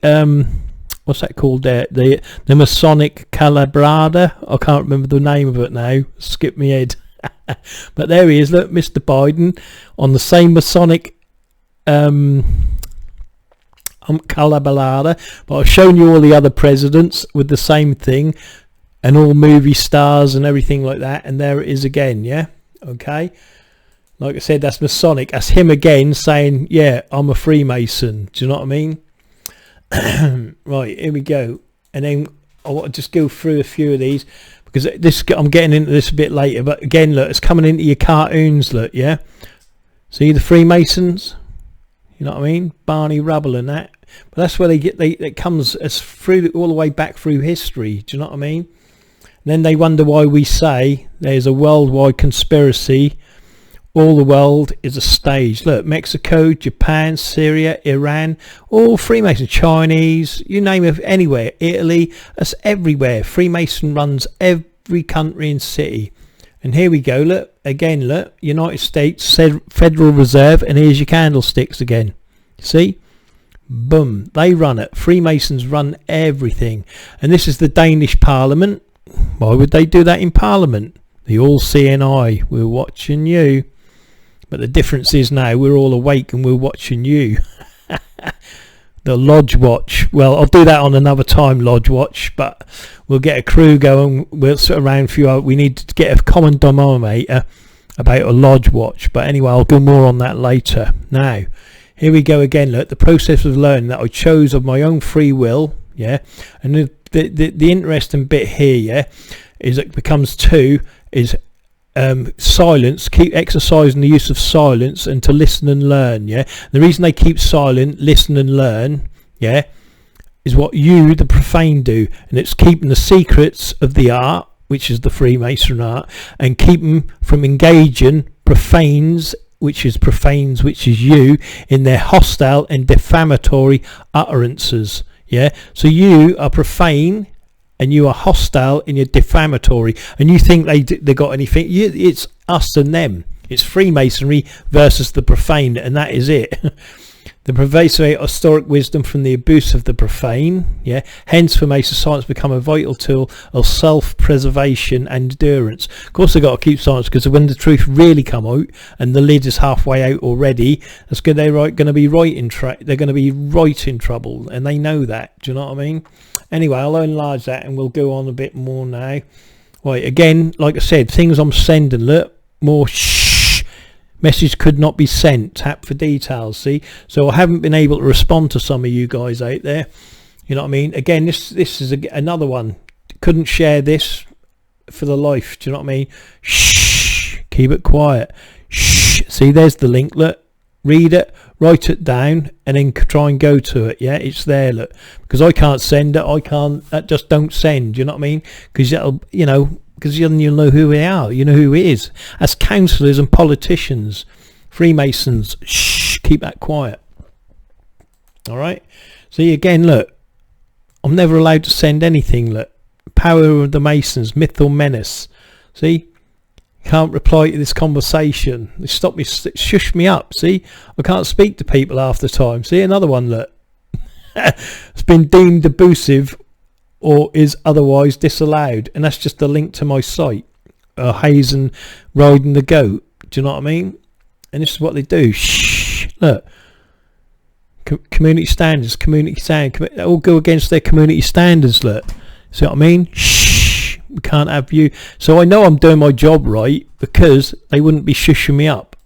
what's that called there? The Masonic Calabrada? I can't remember the name of it now. Skip me head. But there he is, look, Mr. Biden on the same Masonic Calabrada, but I've shown you all the other presidents with the same thing and all movie stars and everything like that, and there it is again, yeah, okay, like I said, that's Masonic. That's him again saying, yeah, I'm a Freemason. Do you know what I mean? Right, here we go. And then I want to just go through a few of these because this, I'm getting into this a bit later, but again, look, it's coming into your cartoons, look, yeah, see the Freemasons, you know what I mean, Barney Rubble and that. But that's where it comes as through all the way back through history. Do you know what I mean? And then they wonder why we say there's a worldwide conspiracy. All the world is a stage. Look, Mexico, Japan, Syria, Iran, all Freemason, Chinese, you name it, anywhere, Italy, that's everywhere. Freemason runs every country and city. And here we go, look, again, look, United States Federal Reserve, and here's your candlesticks again. See? Boom, they run it. Freemasons run everything. And this is the Danish Parliament. Why would they do that in Parliament? The all-seeing eye, we're watching you. But the difference is now we're all awake and we're watching you. The Lodge Watch. Well, I'll do that on another time, Lodge Watch, but we'll get a crew going. We'll sit around for you. We need to get a common denominator about a Lodge Watch. But anyway, I'll go more on that later. Now, here we go again. Look, the process of learning that I chose of my own free will. Yeah, and the interesting bit here, yeah, is it becomes two is silence. Keep exercising the use of silence and to listen and learn. Yeah, the reason they keep silent, listen and learn, yeah, is what you, the profane, do, and it's keeping the secrets of the art, which is the Freemason art, and keep them from engaging profanes, which is you, in their hostile and defamatory utterances. Yeah, so you are profane and you are hostile in your defamatory, and you think they got anything. It's us and them. It's Freemasonry versus the profane, and that is it. The pervasive historic wisdom from the abuse of the profane, yeah. Hence, for Mason, silence become a vital tool of self-preservation and endurance. Of course, they've got to keep silence because when the truth really come out and the lid is halfway out already, that's good. They're going to be right in they're going to be right in trouble, and they know that. Do you know what I mean? Anyway, I'll enlarge that, and we'll go on a bit more now. Right, again, like I said, things I'm sending. Look, more message could not be sent. Tap for details. See, so I haven't been able to respond to some of you guys out there. You know what I mean? Again, this is another one. Couldn't share this for the life. Do you know what I mean? Shh. Keep it quiet. Shh. See, there's the link. Look, read it, write it down, and then try and go to it. Yeah, it's there. Look, because I can't send it. I can't. That just don't send. You know what I mean? Because that'll, you know. Because you'll know who they are, you know who it is. As councillors and politicians, Freemasons, shh, keep that quiet. All right. See, again, look, I'm never allowed to send anything. Look, power of the Masons, myth or menace. See, can't reply to this conversation. They stop me, shush me up. See, I can't speak to people half the time. See, another one. Look, it's been deemed abusive or is otherwise disallowed. And that's just a link to my site, Hazen Riding the Goat. Do you know what I mean? And this is what they do. Shh, look. Community standards, they all go against their community standards, look. See what I mean? Shh, we can't have you. So I know I'm doing my job right because they wouldn't be shushing me up.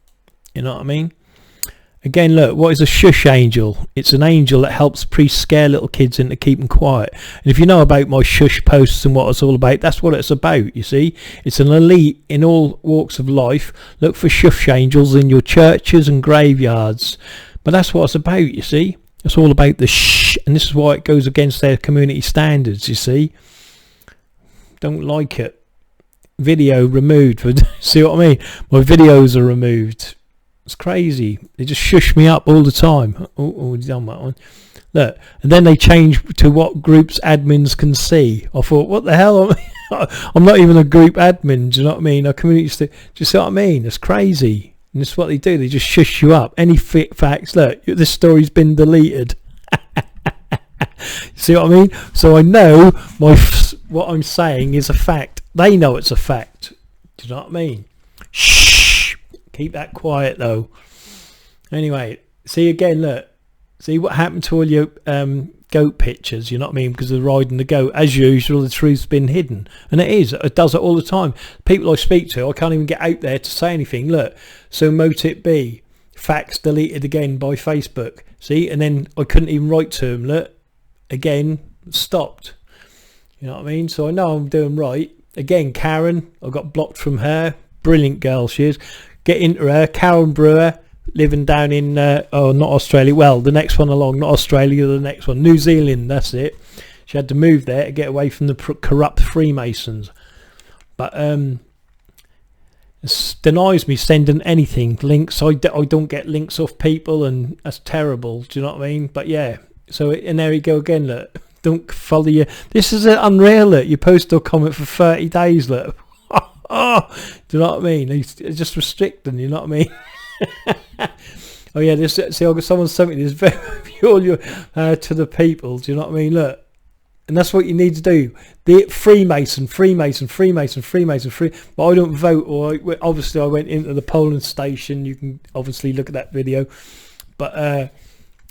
You know what I mean? Again, look, what is a shush angel? It's an angel that helps priests scare little kids into keeping quiet. And if you know about my shush posts and what it's all about, that's what it's about, you see. It's an elite in all walks of life. Look for shush angels in your churches and graveyards. But that's what it's about, you see. It's all about the shh, and this is why it goes against their community standards, you see. Don't like it. Video removed. See what I mean? My videos are removed. It's crazy. They just shush me up all the time. Oh, done that one. Look, and then they change to what groups admins can see. I thought, what the hell? I'm not even a group admin. Do you know what I mean? A community. Do you see what I mean? It's crazy. And this is what they do. They just shush you up. Any facts? Look, this story's been deleted. See what I mean? So I know what I'm saying is a fact. They know it's a fact. Do you know what I mean? Shh. Keep that quiet though. Anyway, see again, look. See what happened to all your goat pictures, you know what I mean? Because they're riding the goat. As usual, the truth's been hidden. And it is. It does it all the time. People I speak to, I can't even get out there to say anything. Look, so mote it be. Facts deleted again by Facebook. See? And then I couldn't even write to them. Look, again, stopped. You know what I mean? So I know I'm doing right. Again, Karen, I got blocked from her. Brilliant girl she is. Get into her. Karen Brewer, living down in not Australia, well, the next one along, not Australia, the next one, New Zealand, that's it. She had to move there to get away from the corrupt Freemasons. But it denies me sending anything, links. I don't get links off people, and that's terrible. Do you know what I mean? But yeah, so and there you go again. Look, don't follow you. This is unreal. Look, you post or comment for 30 days. Look. Oh, do you know what I mean? It's just restricting, you know what I mean? Oh yeah, this, see, I got someone sent me this peculiar to the people. Do you know what I mean? Look, and that's what you need to do. The Freemason. But I don't vote, or obviously I went into the polling station. You can obviously look at that video. But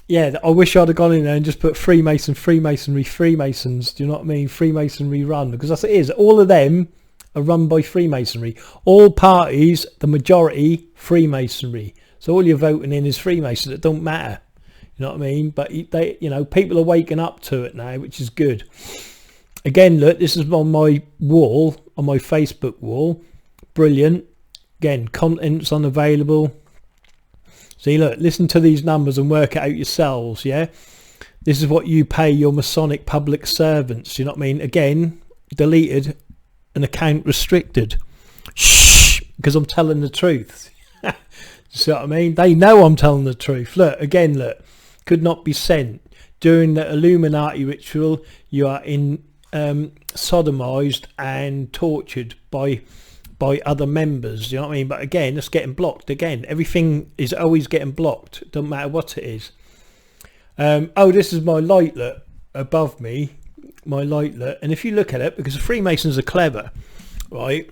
yeah, I wish I'd have gone in there and just put Freemasonry, Freemasons. Do you know what I mean? Freemasonry run, because that's what it is. All of them are run by Freemasonry. All parties, the majority, Freemasonry. So all you're voting in is Freemasons. It don't matter. You know what I mean? But they, you know, people are waking up to it now, which is good. Again, look, this is on my wall, on my Facebook wall. Brilliant. Again, content's unavailable. See, look, listen to these numbers and work it out yourselves, yeah? This is what you pay your Masonic public servants. You know what I mean? Again, deleted. An account restricted. Shh, because I'm telling the truth. You see what I mean? They know I'm telling the truth. Look, again, look, could not be sent. During the Illuminati ritual, you are sodomized and tortured by other members. You know what I mean? But again, it's getting blocked. Again, everything is always getting blocked. Doesn't matter what it is. Oh, this is my light, look, above me. My light, look, and if you look at it, because the Freemasons are clever, right?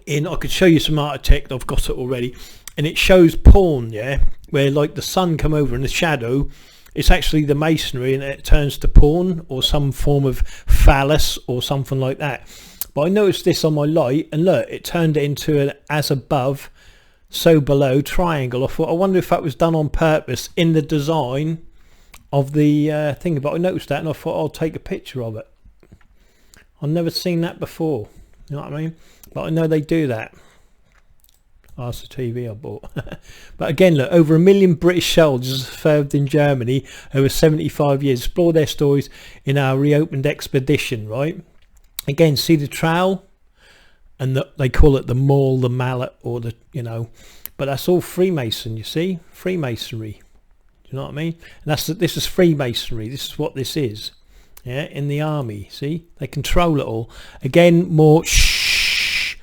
I could show you some architect, I've got it already, and it shows porn, yeah, where like the sun come over in the shadow, it's actually the masonry, and it turns to porn or some form of phallus or something like that. But I noticed this on my light, and look, it turned it into an as above, so below triangle. I thought, I wonder if that was done on purpose in the design of the thing. But I noticed that, and I thought I'll take a picture of it. I've never seen that before, you know what I mean? But I know they do that. That's the TV I bought. But again, look, over 1 million British soldiers served in Germany over 75 years. Explore their stories in our reopened expedition, right? Again, see the trowel, and they call it the maul, the mallet, or the, you know, but that's all Freemason, you see? Freemasonry. You know what I mean? And this is Freemasonry. This is what this is. Yeah, in the army. See, they control it all. Again, more shh.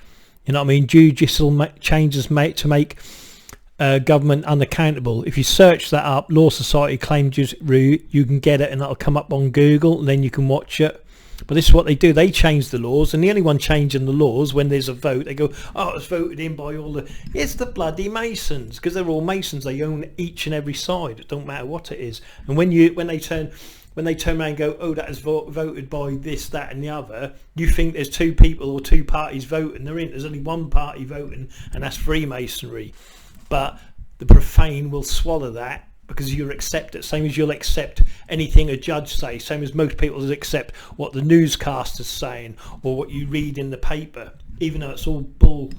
You know what I mean? Judicial changes made to make government unaccountable. If you search that up, Law Society claims you can get it, and that'll come up on Google, and then you can watch it. But this is what they do. They change the laws, and the only one changing the laws when there's a vote, they go, oh, it's voted in by all the... It's the bloody Masons, because they're all Masons. They own each and every side. It don't matter what it is. And when they turn around and go, oh, that is voted by this, that and the other, you think there's two people or two parties voting. There's only one party voting, and that's Freemasonry. But the profane will swallow that, because you'll accept it, same as you'll accept anything a judge says, same as most people accept what the newscaster's saying or what you read in the paper, even though it's all bull,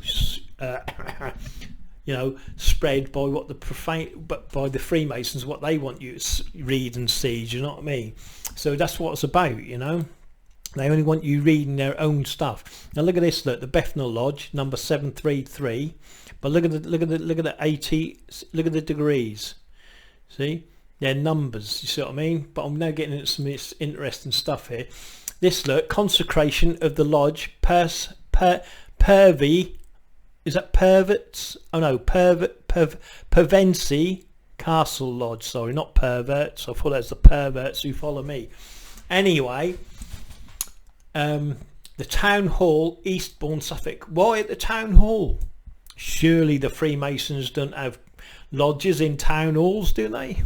spread by what the profane, but by the Freemasons, what they want you to read and see. Do you know what I mean? So that's what it's about, They only want you reading their own stuff. Now look at this. Look, the Bethnal Lodge, number 733. But look at the 80. Look at the degrees. See, they're numbers, you see what I mean? But I'm now getting into some interesting stuff here. This, look, consecration of the lodge, pervy, is that perverts? Oh no, Pervency Castle Lodge, sorry, not perverts. I thought that was the perverts who follow me. Anyway, the Town Hall, Eastbourne, Suffolk. Why at the Town Hall? Surely the Freemasons don't have lodges in town halls, do they?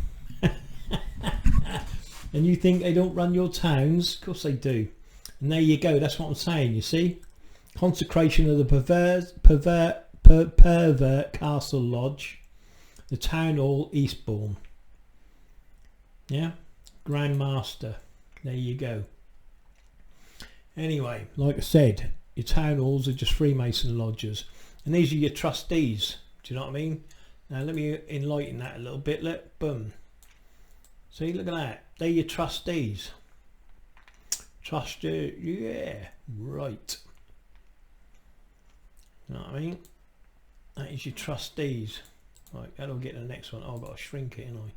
And you think they don't run your towns? Of course they do. And there you go, that's what I'm saying, you see. Consecration of the pervert Castle Lodge, the Town Hall, Eastbourne. Yeah, Grand Master. There you go. Anyway, like I said, your town halls are just Freemason lodges. And these are your trustees. Do you know what I mean? Now let me enlighten that a little bit. Look, boom. See, look at that. They're your trustees. Trustee, yeah, right. You know what I mean? That is your trustees. Right, how do I get to the next one? Oh, I've got to shrink it, haven't I?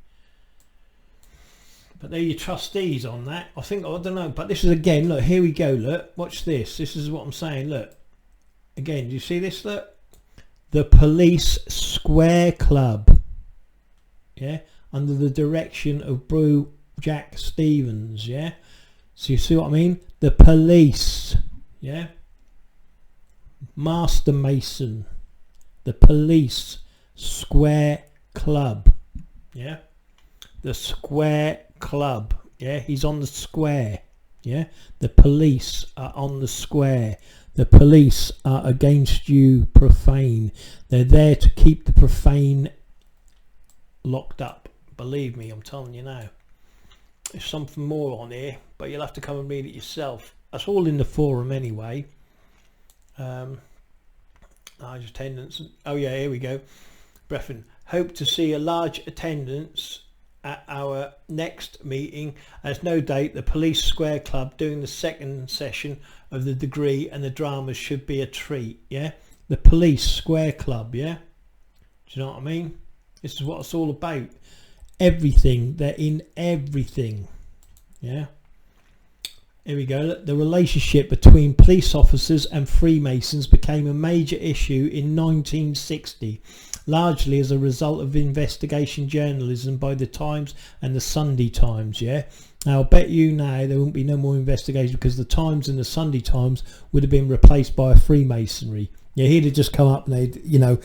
But they're your trustees on that. I don't know, but this is again, look, here we go, look. Watch this. This is what I'm saying, look. Again, do you see this, look? The Police Square Club, yeah, under the direction of Bro Jack Stevens, yeah. So you see what I mean? The police, yeah. Master Mason, the Police Square Club, yeah. The Square Club, yeah. He's on the square, yeah. The police are on the square. The police are against you profane. They're there to keep the profane locked up. Believe me, I'm telling you now. There's something more on here, but you'll have to come and read it yourself. That's all in the forum anyway. Large attendance. Oh yeah, here we go. Breffin, hope to see a large attendance at our next meeting, as no doubt the Police Square Club doing the second session of the degree and the dramas should be a treat, yeah. The Police Square Club, yeah. Do you know what I mean? This is what it's all about. Everything, they're in everything, yeah. Here we go. The relationship between police officers and Freemasons became a major issue in 1960, largely as a result of investigation journalism by the Times and the Sunday Times, yeah. Now I'll bet you now there won't be no more investigation, because the Times and the Sunday Times would have been replaced by a Freemasonry. Yeah, he'd have just come up and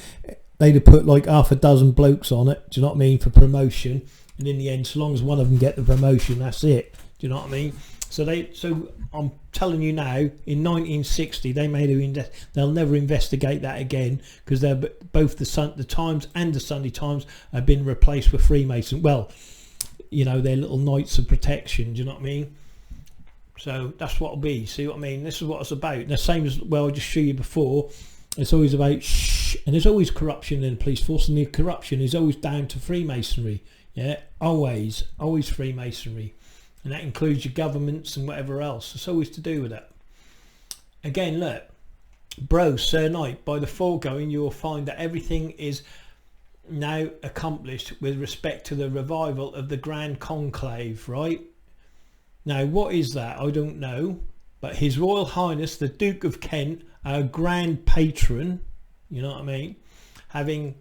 they'd have put like half a dozen blokes on it, do you know what I mean, for promotion, and in the end, so long as one of them get the promotion, that's it. Do you know what I mean? So I'm telling you now, in 1960 they they'll never investigate that again, because they're both the Times and the Sunday Times have been replaced with Freemason. Well, they're little knights of protection. Do you know what I mean? So that's what it'll be. See what I mean? This is what it's about. And the same as, well, I just showed you before. It's always about shh, and there's always corruption in the police force, and the corruption is always down to Freemasonry. Yeah, always Freemasonry. And that includes your governments and whatever else. It's always to do with it. Again, look, bro, Sir Knight, by the foregoing you will find that everything is now accomplished with respect to the revival of the Grand Conclave, right? Now, what is that? I don't know. But His Royal Highness, the Duke of Kent, our Grand Patron, you know what I mean, having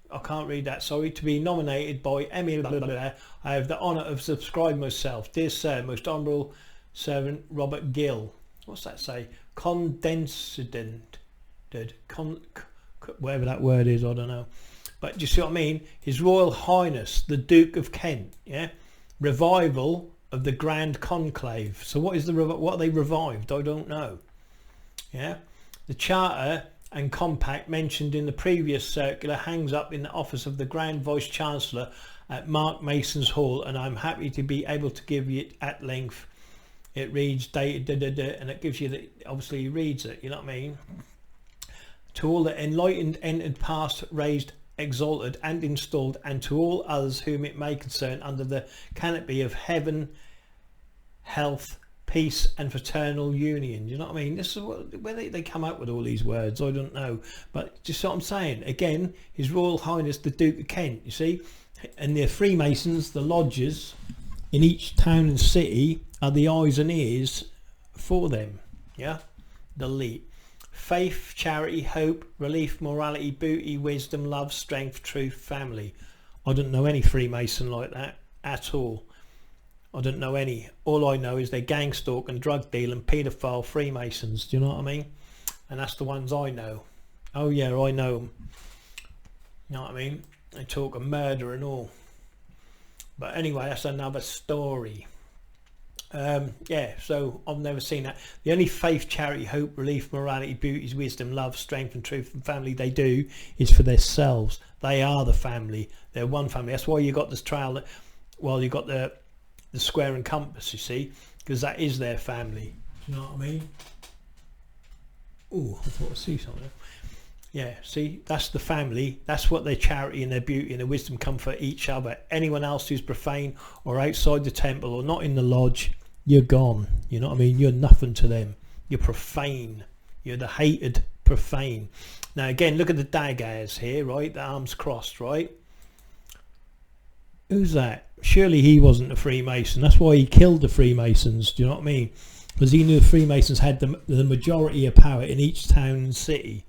I can't read that, sorry, to be nominated by Emmy. I have the honour of subscribing myself. Dear Sir, most honourable servant Robert Gill. What's that say? Condescendent. Whatever that word is, I don't know. But do you see what I mean? His Royal Highness, the Duke of Kent, yeah? Revival of the Grand Conclave. So what is what are they revived? I don't know. Yeah? The Charter and Compact mentioned in the previous circular hangs up in the office of the Grand Vice Chancellor at Mark Mason's Hall, and I'm happy to be able to give it at length. It reads dated and it gives you the, obviously he reads it, you know what I mean? To all the enlightened, entered, past, raised, exalted and installed, and to all others whom it may concern under the canopy of heaven, health, peace and fraternal union. You know what I mean? This is where they come up with all these words. I don't know, but just what I'm saying again, His Royal Highness the Duke of Kent, you see, and the Freemasons, the lodges in each town and city are the eyes and ears for them. Yeah, the elite. Faith, charity, hope, relief, morality, booty, wisdom, love, strength, truth, family. I don't know any Freemason like that at all. I don't know any. All I know is they're gang stalk and drug deal and paedophile Freemasons. Do you know what I mean? And that's the ones I know. Oh yeah, I know them. You know what I mean? They talk of murder and all. But anyway, that's another story. Yeah, so I've never seen that. The only faith, charity, hope, relief, morality, beauty, wisdom, love, strength and truth and family they do is for themselves. They are the family. They're one family. That's why you got this trial. Well, you got the square and compass, you see, because that is their family. Do you know what I mean? Oh, I thought I see something. Yeah, see, that's the family. That's what their charity and their beauty and their wisdom come for each other. Anyone else who's profane or outside the temple or not in the lodge, you're gone. You know what I mean? You're nothing to them. You're profane. You're the hated profane. Now again, look at the daggers here, right? The arms crossed, right? Who's that? Surely he wasn't a Freemason. That's why he killed the Freemasons. Do you know what I mean? Because he knew the Freemasons had the majority of power in each town and city.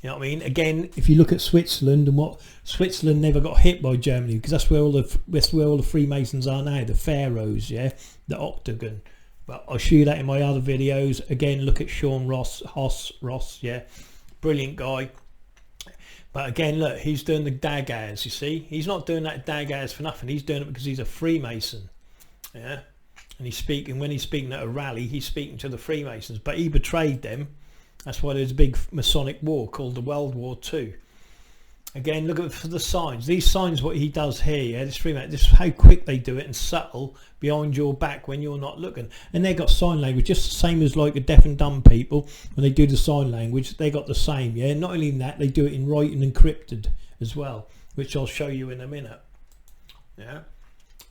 You know what I mean? Again, if you look at Switzerland and what Switzerland never got hit by Germany, because that's where all the Freemasons are now, the pharaohs, yeah, the octagon. But I'll show you that in my other videos. Again, look at Sean Ross, yeah, brilliant guy. But again, look, he's doing the daggers. You see, he's not doing that daggers for nothing. He's doing it because he's a Freemason, yeah. And he's speaking when he's speaking at a rally. He's speaking to the Freemasons, but he betrayed them. That's why there's a big Masonic war called the World War II. Again, look at for the signs. These signs, what he does here, yeah, this Freemason, this is how quick they do it and subtle behind your back when you're not looking. And they got sign language, just the same as like the deaf and dumb people when they do the sign language. They got the same, yeah. Not only that, they do it in writing encrypted as well, which I'll show you in a minute. Yeah.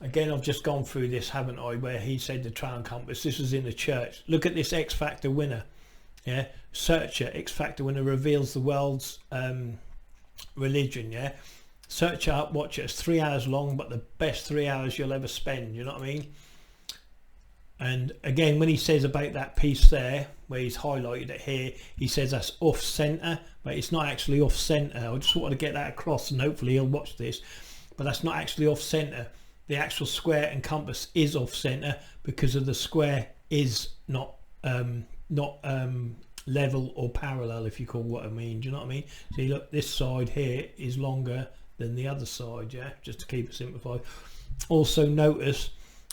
Again, I've just gone through this, haven't I? Where he said the trial and compass. This was in the church. Look at this X Factor winner. Yeah, searcher X Factor winner reveals the world's religion. Yeah, search it up, watch it. It's 3 hours long, but the best 3 hours you'll ever spend. You know what I mean? And again, when he says about that piece there, where he's highlighted it here, he says that's off center, but it's not actually off center. I just wanted to get that across, and hopefully he'll watch this. But that's not actually off center. The actual square and compass is off center because of the square is not level or parallel, if you call what I mean. Do you know what I mean? See, look, this side here is longer than the other side, yeah, just to keep it simplified. Also notice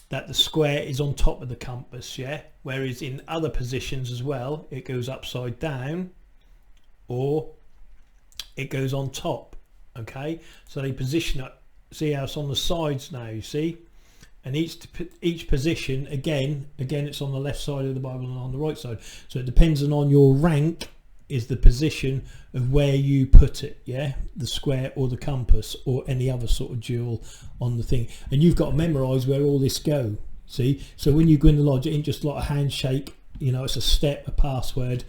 that the square is on top of the compass, yeah, whereas in other positions as well it goes upside down or it goes on top. Okay, so they position it. See how it's on the sides now, you see? And each position, again it's on the left side of the Bible and on the right side. So it depends on your rank is the position of where you put it, yeah? The square or the compass or any other sort of jewel on the thing. And you've got to memorise where all this go, see? So when you go in the lodge, it ain't just like a handshake, you know, it's a step, a password,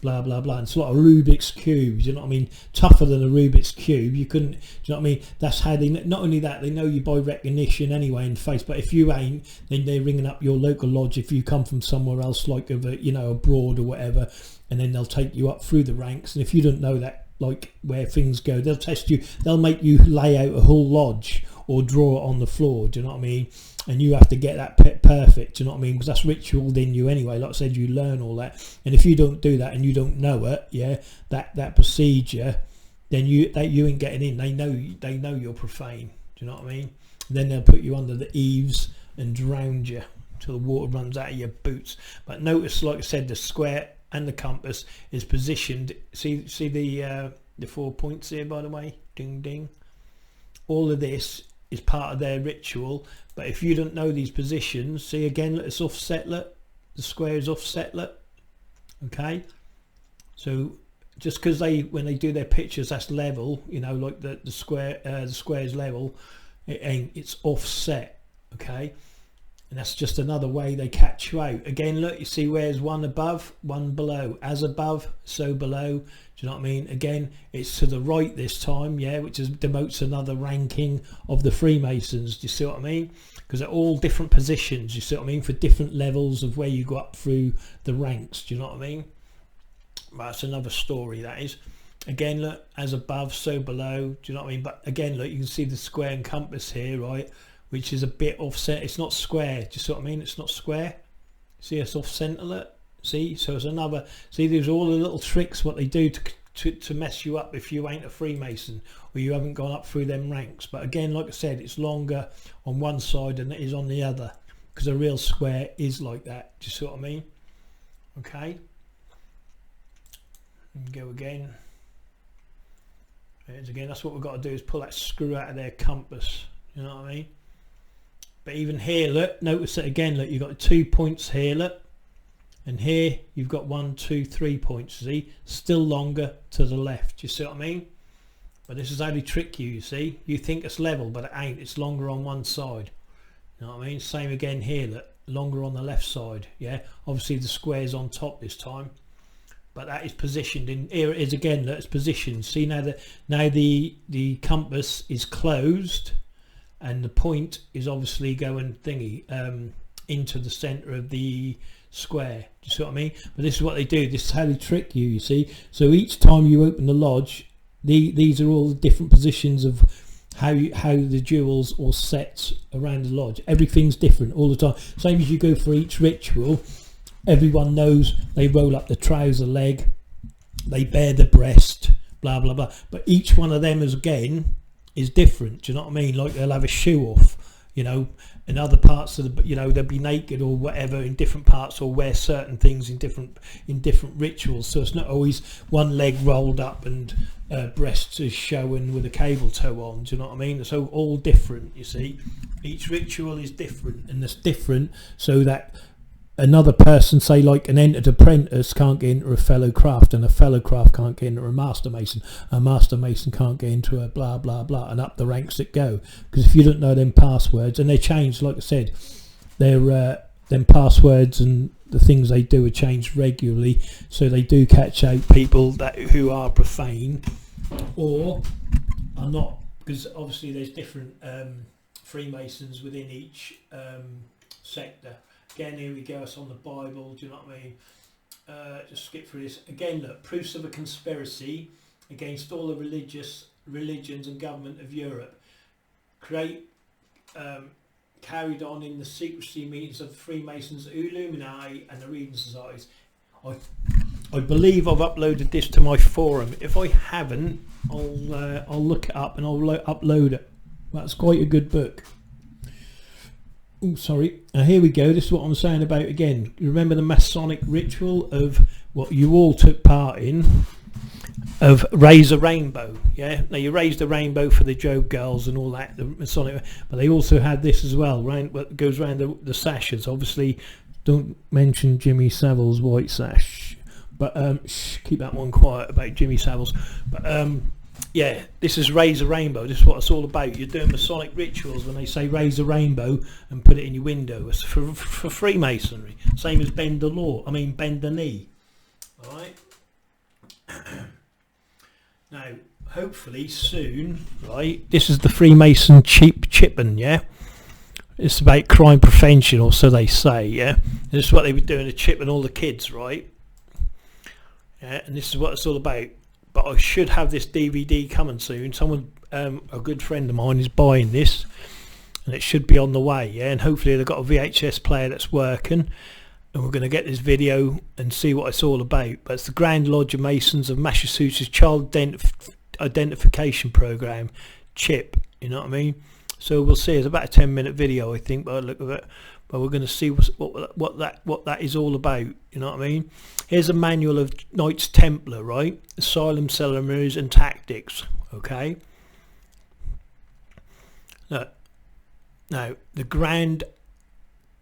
blah blah blah. And it's like a Rubik's cube, you know what I mean? Tougher than a Rubik's cube. You couldn't, do you know what I mean? That's how they, not only that, they know you by recognition anyway in face, but if you ain't, then they're ringing up your local lodge if you come from somewhere else, like of a, you know, abroad or whatever, and then they'll take you up through the ranks. And if you don't know that like where things go. They'll test you. They'll make you lay out a whole lodge or draw it on the floor. Do you know what I mean? And you have to get that perfect. Do you know what I mean? Because that's ritual in you anyway. Like I said, you learn all that. And if you don't do that and you don't know it, yeah, that procedure, then you ain't getting in. They know you're profane. Do you know what I mean? And then they'll put you under the eaves and drown you till the water runs out of your boots. But notice, like I said, the square and the compass is positioned. See the 4 points here, by the way. Ding ding. All of this is part of their ritual. But if you don't know these positions, see again, it's offset. Look, the square is offset. Look, okay. So just because when they do their pictures, that's level. You know, like the square is level. It ain't. It's offset. Okay. And that's just another way they catch you out. Again, look, you see where's one above, one below. As above, so below. Do you know what I mean? Again, it's to the right this time, yeah, which denotes another ranking of the Freemasons. Do you see what I mean? Because they're all different positions, you see what I mean, for different levels of where you go up through the ranks. Do you know what I mean? Well, that's another story, that is. Again, look, as above, so below. Do you know what I mean? But again, look, you can see the square and compass here, right? Which is a bit offset. It's not square. Do you see what I mean? It's not square. See, it's off centre. Look. See, so it's another. See, there's all the little tricks what they do to mess you up if you ain't a Freemason or you haven't gone up through them ranks. But again, like I said, it's longer on one side than it is on the other, because a real square is like that. Do you see what I mean? Okay. And go again. And again, that's what we've got to do, is pull that screw out of their compass. You know what I mean? But even here, look, notice it again, look, you've got 2 points here, look, and here you've got 1, 2, 3 points. See, still longer to the left. You see what I mean? But this is how they trick you. You see, you think it's level, but it ain't. It's longer on one side. You know what I mean? Same again here, look, longer on the left side. Yeah, obviously the square's on top this time, but that is positioned in. Here it is again. Look, it's positioned. See, now the compass is closed. And the point is obviously going into the centre of the square. Do you see what I mean? But this is what they do. This is how they trick you, you see. So each time you open the lodge, these are all the different positions of how the jewels or sets around the lodge. Everything's different all the time. Same as you go for each ritual. Everyone knows they roll up the trouser leg, they bare the breast, blah, blah, blah. But each one of them is different. Do you know what I mean? Like they'll have a shoe off, you know, in other parts of the, you know, they'll be naked or whatever in different parts, or wear certain things in different rituals. So it's not always one leg rolled up and breasts is showing with a cable toe on. Do you know what I mean? So all different, you see. Each ritual is different, and it's different so that another person, say like an entered apprentice, can't get into a fellow craft, and a fellow craft can't get into a master mason can't get into a blah blah blah, and up the ranks it go. Because if you don't know them passwords, and they change, like I said, they're them passwords and the things they do are changed regularly, so they do catch out people who are profane or are not, because obviously there's different Freemasons within each sector. Again, here we go, it's on the Bible. Do you know what I mean? Just skip through this. Again, look, proofs of a conspiracy against all the religions and government of Europe. Carried on in the secrecy meetings of the Freemasons, Illuminati and the Reading Societies. I believe I've uploaded this to my forum. If I haven't, I'll look it up and I'll upload it. That's quite a good book. Oh, sorry. Here we go. This is what I'm saying about again. You remember the Masonic ritual of what you all took part in, of raise a rainbow. Yeah. Now you raised the rainbow for the Job girls and all that, the Masonic, but they also had this as well. Right, what goes around the sashes. Obviously, don't mention Jimmy Savile's white sash, but keep that one quiet about Jimmy Savile's. But yeah, this is raise a rainbow. This is what it's all about. You're doing Masonic rituals when they say raise a rainbow and put it in your window. It's for Freemasonry. Same as bend the knee. All right. Now, hopefully soon, right? This is the Freemason chipping, yeah. It's about crime prevention, or so they say, yeah. And this is what they were doing, to chipping all the kids, right? Yeah, and this is what it's all about. But but I should have this DVD coming soon. Someone, a good friend of mine, is buying this, and it should be on the way. Yeah, and hopefully they've got a VHS player that's working, and we're going to get this video and see what it's all about. But it's the Grand Lodge of Masons of Massachusetts Child Identification Program, CHIP. You know what I mean? So we'll see. It's about a 10-minute video, I think, by the look of it. But we're going to see what that is all about. You know what I mean? Here's a manual of Knights Templar, right? Asylum, ceremonies, and tactics. Okay. Look. Now the Grand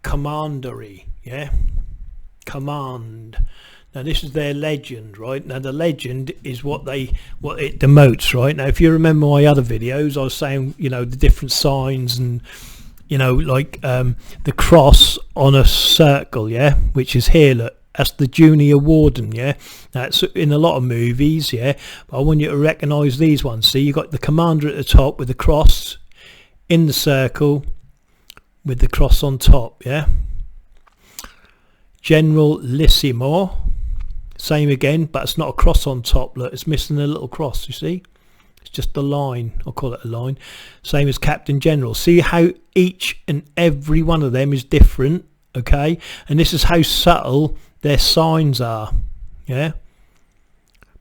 Commandery, yeah. Command. Now this is their legend, right? Now the legend is what it demotes, right? Now if you remember my other videos, I was saying, you know, the different signs and, you know, like the cross on a circle, yeah, which is here, look, that's the junior warden, yeah. That's in a lot of movies, yeah, but I want you to recognise these ones. See, you got the commander at the top with the cross in the circle with the cross on top, yeah. Generalissimo, same again, but it's not a cross on top. Look, it's missing a little cross, you see? It's just a line. I'll call it a line. Same as Captain General. See how each and every one of them is different, okay? And this is how subtle their signs are, yeah?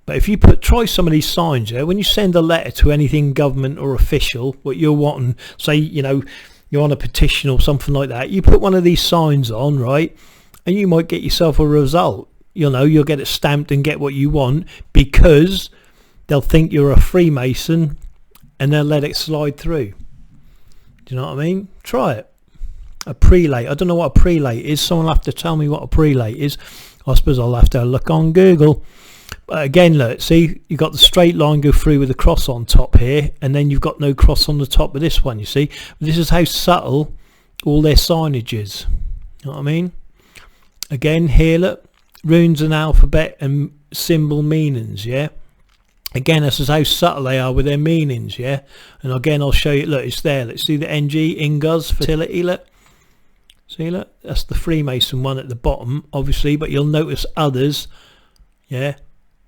But if you try some of these signs, yeah, when you send a letter to anything government or official, what you're wanting, say, you know, you're on a petition or something like that, you put one of these signs on, right, and you might get yourself a result. You know, you'll get it stamped and get what you want, because they'll think you're a Freemason and they'll let it slide through. Do you know what I mean? Try it. A prelate. I don't know what a prelate is. Someone will have to tell me what a prelate is. I suppose I'll have to look on Google. But again, look, see, you've got the straight line go through with a cross on top here, and then you've got no cross on the top of this one, you see. But this is how subtle all their signage is. You know what I mean? Again, here, look, runes and alphabet and symbol meanings, yeah. Again, this is how subtle they are with their meanings, yeah. And again, I'll show you, look, it's there. Let's see the NG, Ingos, fertility, look. See, look, that's the Freemason one at the bottom, obviously, but you'll notice others, yeah,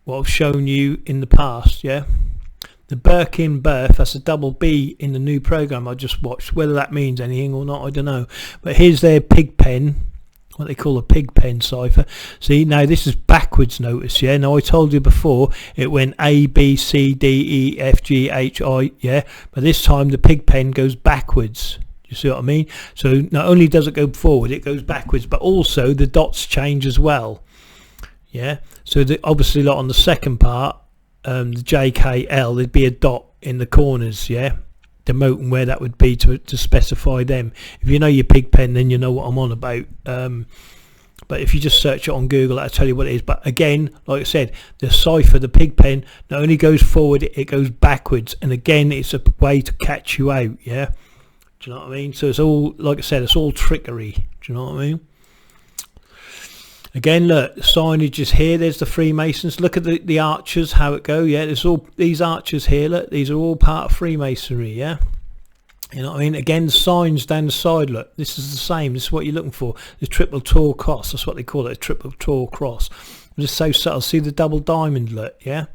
what I've shown you in the past, yeah. The Birkin birth, that's a double B in the new program I just watched. Whether that means anything or not, I don't know. But here's their pig pen, what they call a pig pen cipher. See, now this is backwards, notice, yeah. Now I told you before it went A, B, C, D, E, F, G, H, I, yeah. But this time the pig pen goes backwards. You see what I mean? So not only does it go forward, it goes backwards, but also the dots change as well. Yeah. So obviously, like on the second part, the JKL, there'd be a dot in the corners. Yeah. Denoting where that would be to specify them. If you know your pig pen, then you know what I'm on about. But if you just search it on Google, that'll tell you what it is. But again, like I said, the cipher, the pig pen, not only goes forward, it goes backwards. And again, it's a way to catch you out. Yeah. Do you know what I mean? So it's all, like I said, it's all trickery. Do you know what I mean? Again, look, the signage is here. There's the Freemasons. Look at the archers, how it go. Yeah, there's all these archers here. Look, these are all part of Freemasonry. Yeah, you know what I mean? Again, the signs down the side. Look, this is the same. This is what you're looking for. The triple tall cross. That's what they call it, a triple tall cross. It's so subtle. See the double diamond. Look, yeah.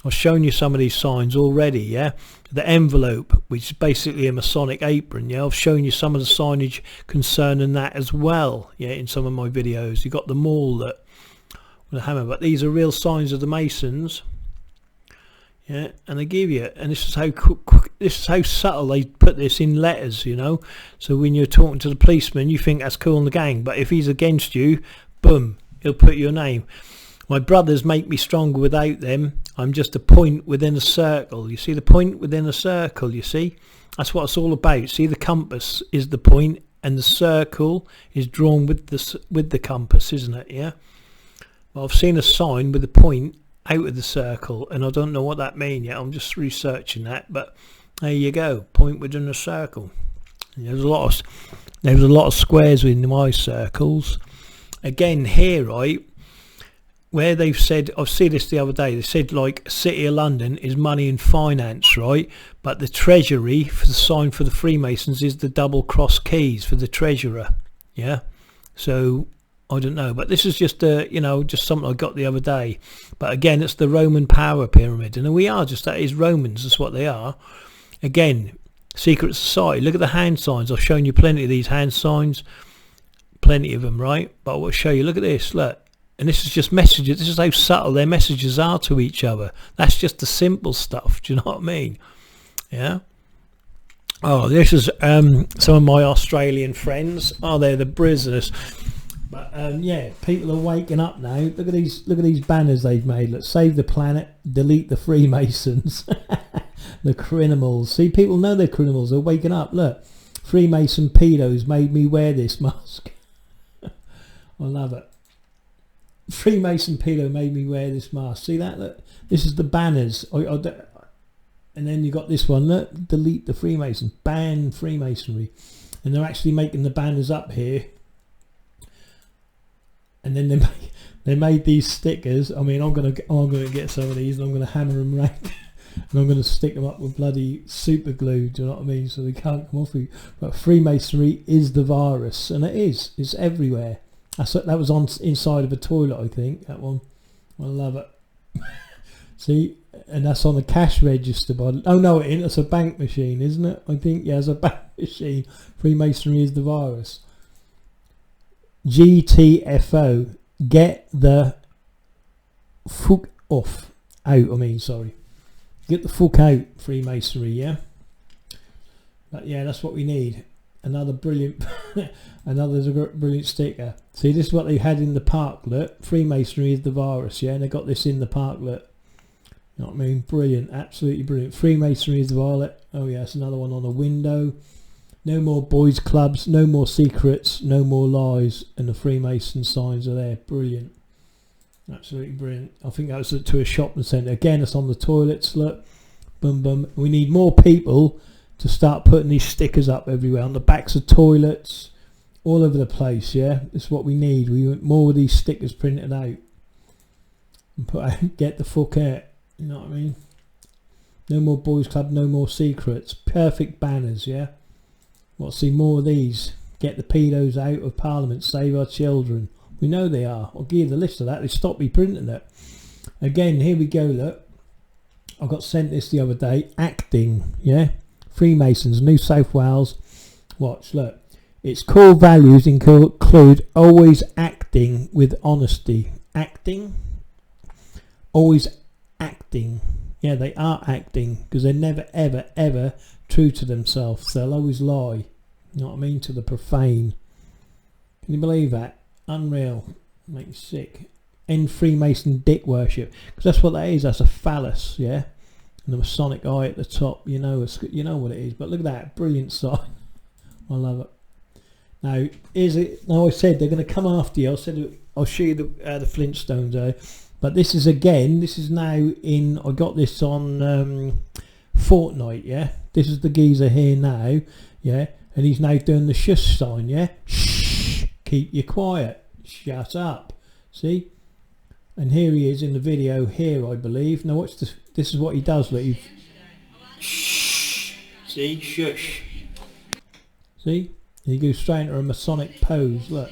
I've shown you some of these signs already, yeah. The envelope, which is basically a Masonic apron, yeah. I've shown you some of the signage concerning that as well, yeah, in some of my videos. You got the maul that with a hammer, but these are real signs of the Masons, yeah. And they give you, and this is how subtle they put this in letters, you know. So when you're talking to the policeman, you think that's cool in the gang, but if he's against you, boom, he'll put your name. My brothers make me stronger without them. I'm just a point within a circle. You see the point within a circle, you see? That's what it's all about. See, the compass is the point and the circle is drawn with the compass, isn't it? Yeah? Well, I've seen a sign with a point out of the circle and I don't know what that means yet. I'm just researching that, but there you go. Point within a circle. There's a lot of squares within my circles. Again, here, right? Where they've said, I've seen this the other day, they said like City of London is money and finance, right? But the treasury for the sign for the Freemasons is the double cross keys for the treasurer, yeah? So I don't know, but this is just you know, just something I got the other day. But again, it's the Roman power pyramid, and we are just, that is Romans, that's what they are. Again, secret society. Look at the hand signs. I've shown you plenty of these hand signs, plenty of them, right? But I will show you. Look at this. Look, and this is just messages. This is how subtle their messages are to each other. That's just the simple stuff. Do you know what I mean? Yeah. Oh, this is some of my Australian friends. Oh, they're the prisoners. But yeah, people are waking up now. Look at these banners they've made. Let's save the planet, delete the Freemasons, the criminals. See, people know they're criminals. They're waking up. Look, Freemason pedos made me wear this mask. I love it. Freemason pedo made me wear this mask. See that? Look, this is the banners. And then you got this one. Look, delete the Freemasons, ban Freemasonry, and they're actually making the banners up here. And then they made these stickers. I mean, I'm gonna get some of these, and I'm gonna hammer them around, and I'm gonna stick them up with bloody super glue. Do you know what I mean? So they can't come off you. But Freemasonry is the virus, and it is. It's everywhere. That was on inside of a toilet, I think. That one. I love it. See, and that's on the cash register. Oh no, it ain't. That's a bank machine, isn't it? I think, yeah, it's a bank machine. Freemasonry is the virus. GTFO, get the fuck off. Out, I mean, sorry. Get the fuck out, Freemasonry, yeah? But yeah, that's what we need. Another brilliant, another brilliant sticker. See, this is what they had in the parklet. Freemasonry is the virus, yeah? And they got this in the parklet. You know what I mean? Brilliant, absolutely brilliant. Freemasonry is the violet. Oh yeah, it's another one on the window. No more boys clubs, no more secrets, no more lies, and the Freemason signs are there. Brilliant, absolutely brilliant. I think that was to a shopping centre. Again, it's on the toilets. Look, boom, boom. We need more people to start putting these stickers up everywhere on the backs of toilets, all over the place. Yeah, it's what we need. We want more of these stickers printed out and put out, get the fuck out. You know what I mean? No more boys club, no more secrets. Perfect banners, yeah. Want to see more of these? Get the pedos out of Parliament. Save our children. We know they are. I'll give you the list of that. They stopped me printing it. Again, here we go. Look, I got sent this the other day. Acting, yeah. Freemasons, New South Wales. Watch, look. Its core values include always acting with honesty. Acting, always acting. Yeah, they are acting because they're never, ever, ever true to themselves. They'll always lie. You know what I mean? To the profane. Can you believe that? Unreal. Make you sick. End Freemason dick worship, because that's what that is. That's a phallus, yeah. And the Masonic eye at the top. You know, you know what it is. But look at that brilliant sign. I love it. Now, is it? Now I said they're going to come after you. I said I'll show you the Flintstones. But this is again. This is now in. I got this on Fortnite. Yeah. This is the geezer here now. Yeah. And he's now doing the shush sign. Yeah. Shh. Keep you quiet. Shut up. See. And here he is in the video here, I believe. Now watch this. This is what he does. Look. Shh. See. Shush. See. He goes straight into a Masonic pose. Look.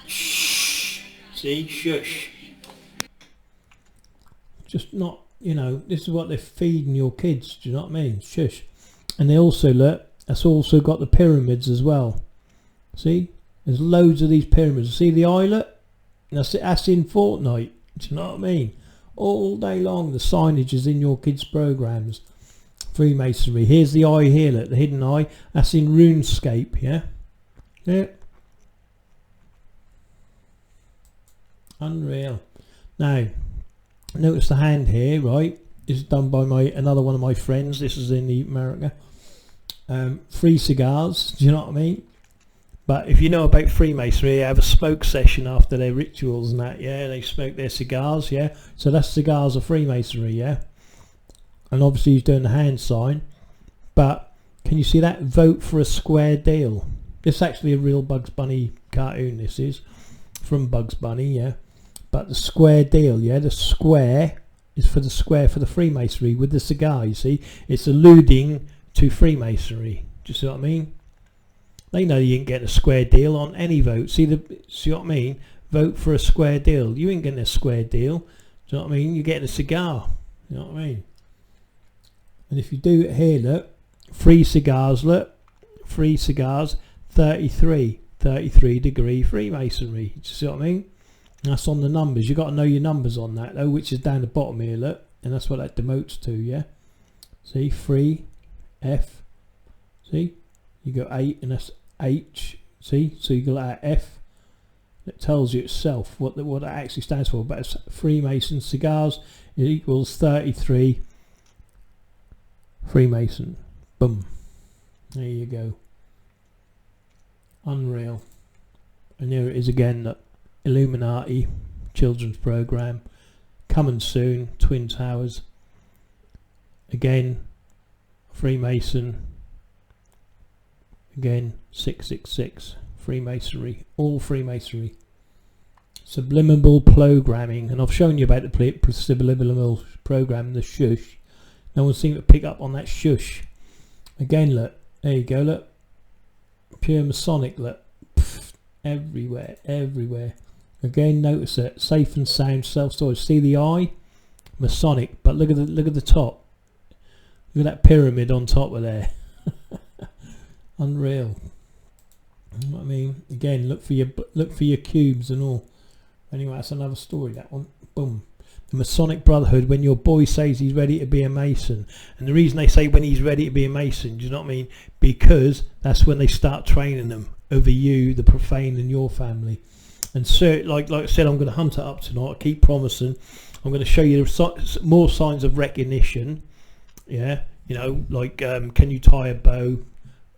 Shh. See. Shush. Just not, you know, this is what they're feeding your kids. Do you know what I mean? Shush. And they also, look, that's also got the pyramids as well. See? There's loads of these pyramids. See the islet? That's in Fortnite. Do you know what I mean? All day long the signage is in your kids' programs. Freemasonry. Here's the eye here, look, the hidden eye. That's in RuneScape, yeah? Yeah. Unreal. Now, notice the hand here, right? This is done by another one of my friends. This is in America. Free cigars, do you know what I mean? But if you know about Freemasonry, they have a smoke session after their rituals and that, yeah? They smoke their cigars, yeah? So that's cigars of Freemasonry, yeah? And obviously he's doing the hand sign. But can you see that? Vote for a square deal. This is actually a real Bugs Bunny cartoon, this is. From Bugs Bunny, yeah? But the square deal, yeah? The square is for the square for the Freemasonry with the cigar, you see? It's alluding to Freemasonry. Do you see what I mean? They know you ain't getting a square deal on any vote. See what I mean? Vote for a square deal. You ain't getting a square deal. Do you know what I mean? You're getting a cigar. You know what I mean? And if you do it here, look, free cigars, look, free cigars, 33 degree Freemasonry. Do you see what I mean? That's on the numbers. You got to know your numbers on that though, which is down the bottom here, look, and that's what that demotes to. Yeah, see, free F, see, you go 8 and that's H, see, so you go like F. It tells you itself what it actually stands for, but it's Freemason cigars. It equals 33 Freemason. Boom, there you go. Unreal. And here it is again, that Illuminati children's program, coming soon, Twin Towers, again Freemason, again 666, Freemasonry, all Freemasonry. Subliminal programming, and I've shown you about the subliminal program, the shush. No one seemed to pick up on that shush. Again, look, there you go, look, pure Masonic, look, pff, everywhere. Again, notice it, safe and sound self-storage. See the eye, Masonic, but look at the top. Look at that pyramid on top of there. Unreal. You know what I mean? Again, look for your cubes and all. Anyway, that's another story, that one. Boom. The Masonic Brotherhood, when your boy says he's ready to be a Mason, and the reason they say when he's ready to be a Mason, do you know what I mean? Because that's when they start training them over you, the profane, and your family. And so, like I said, I'm going to hunt it up tonight. I keep promising. I'm going to show you more signs of recognition. Yeah, you know, like can you tie a bow?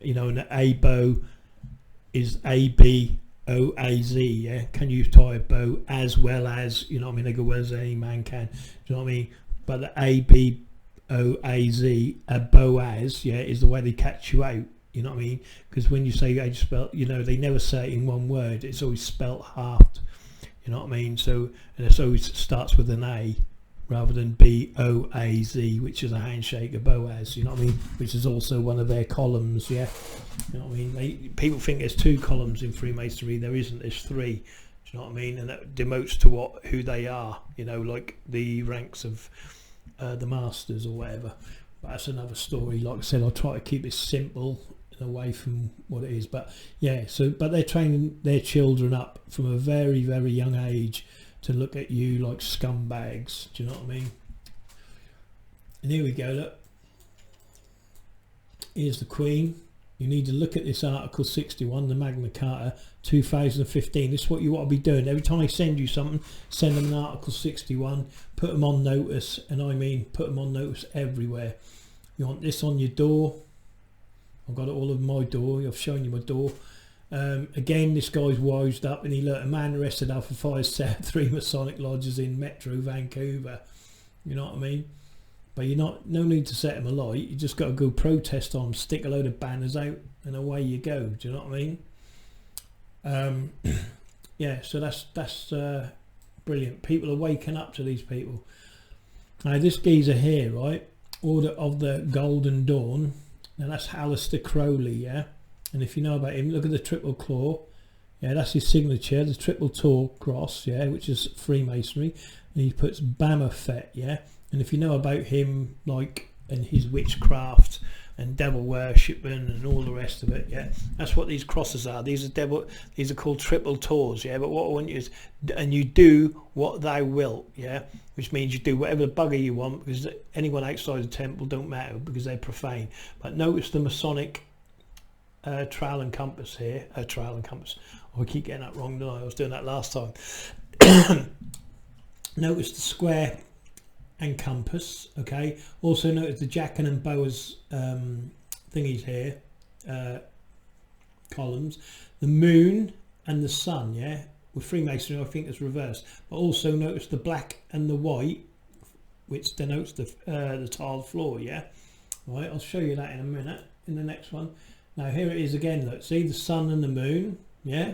You know, and a bow is ABOAZ. Yeah, can you tie a bow as well as, you know what I mean? They go well as any man can. Do you know what I mean? But the ABOAZ, a Boaz, yeah, is the way they catch you out. You know what I mean? Because when you say age spell, you know, they never say it in one word. It's always spelt halved. You know what I mean? So, and it always starts with an A rather than BOAZ, which is a handshake, a Boaz. You know what I mean? Which is also one of their columns. Yeah. You know what I mean? People think there's 2 columns in Freemasonry. There isn't. There's 3. Do you know what I mean? And that demotes to who they are. You know, like the ranks of the masters or whatever. But that's another story. Like I said, I'll try to keep it simple away from what it is, but yeah, but they're training their children up from a very, very young age to look at you like scumbags. Do you know what I mean? And here we go, look, here's the Queen. You need to look at this Article 61, the Magna Carta 2015. This is what you want to be doing. Every time I send you something, send them an Article 61, put them on notice, and I mean put them on notice everywhere. You want this on your door. I've got it all over my door. I've shown you my door. Again, this guy's wised up, and he learnt a man arrested after fire set 3 Masonic lodges in Metro Vancouver. You know what I mean? But no need to set him alight. You just got to go protest on him, stick a load of banners out, and away you go. Do you know what I mean? Yeah, so that's brilliant. People are waking up to these people. Now this geezer here, right? Order of the Golden Dawn. Now that's Aleister Crowley, yeah. And if you know about him, look at the triple claw. Yeah, that's his signature, the triple Tor cross, yeah, which is Freemasonry. And he puts Bamafet, yeah. And if you know about him, like, and his witchcraft and devil worshiping and all the rest of it, yeah, that's what these crosses are. These are called triple Tors, yeah. But what I want you is, and you do what thou wilt, yeah, which means you do whatever the bugger you want, because anyone outside the temple don't matter because they're profane. But notice the Masonic trowel and compass here. Trowel and compass. Oh, I keep getting that wrong, don't I? I was doing that last time. Notice the square and compass. Okay. Also notice the Jackin and Boas thingies here, columns. The moon and the sun. Yeah. With Freemasonry, I think it's reversed. But also notice the black and the white, which denotes the tiled floor. Yeah. Right. I'll show you that in a minute in the next one. Now here it is again. Look. See the sun and the moon. Yeah.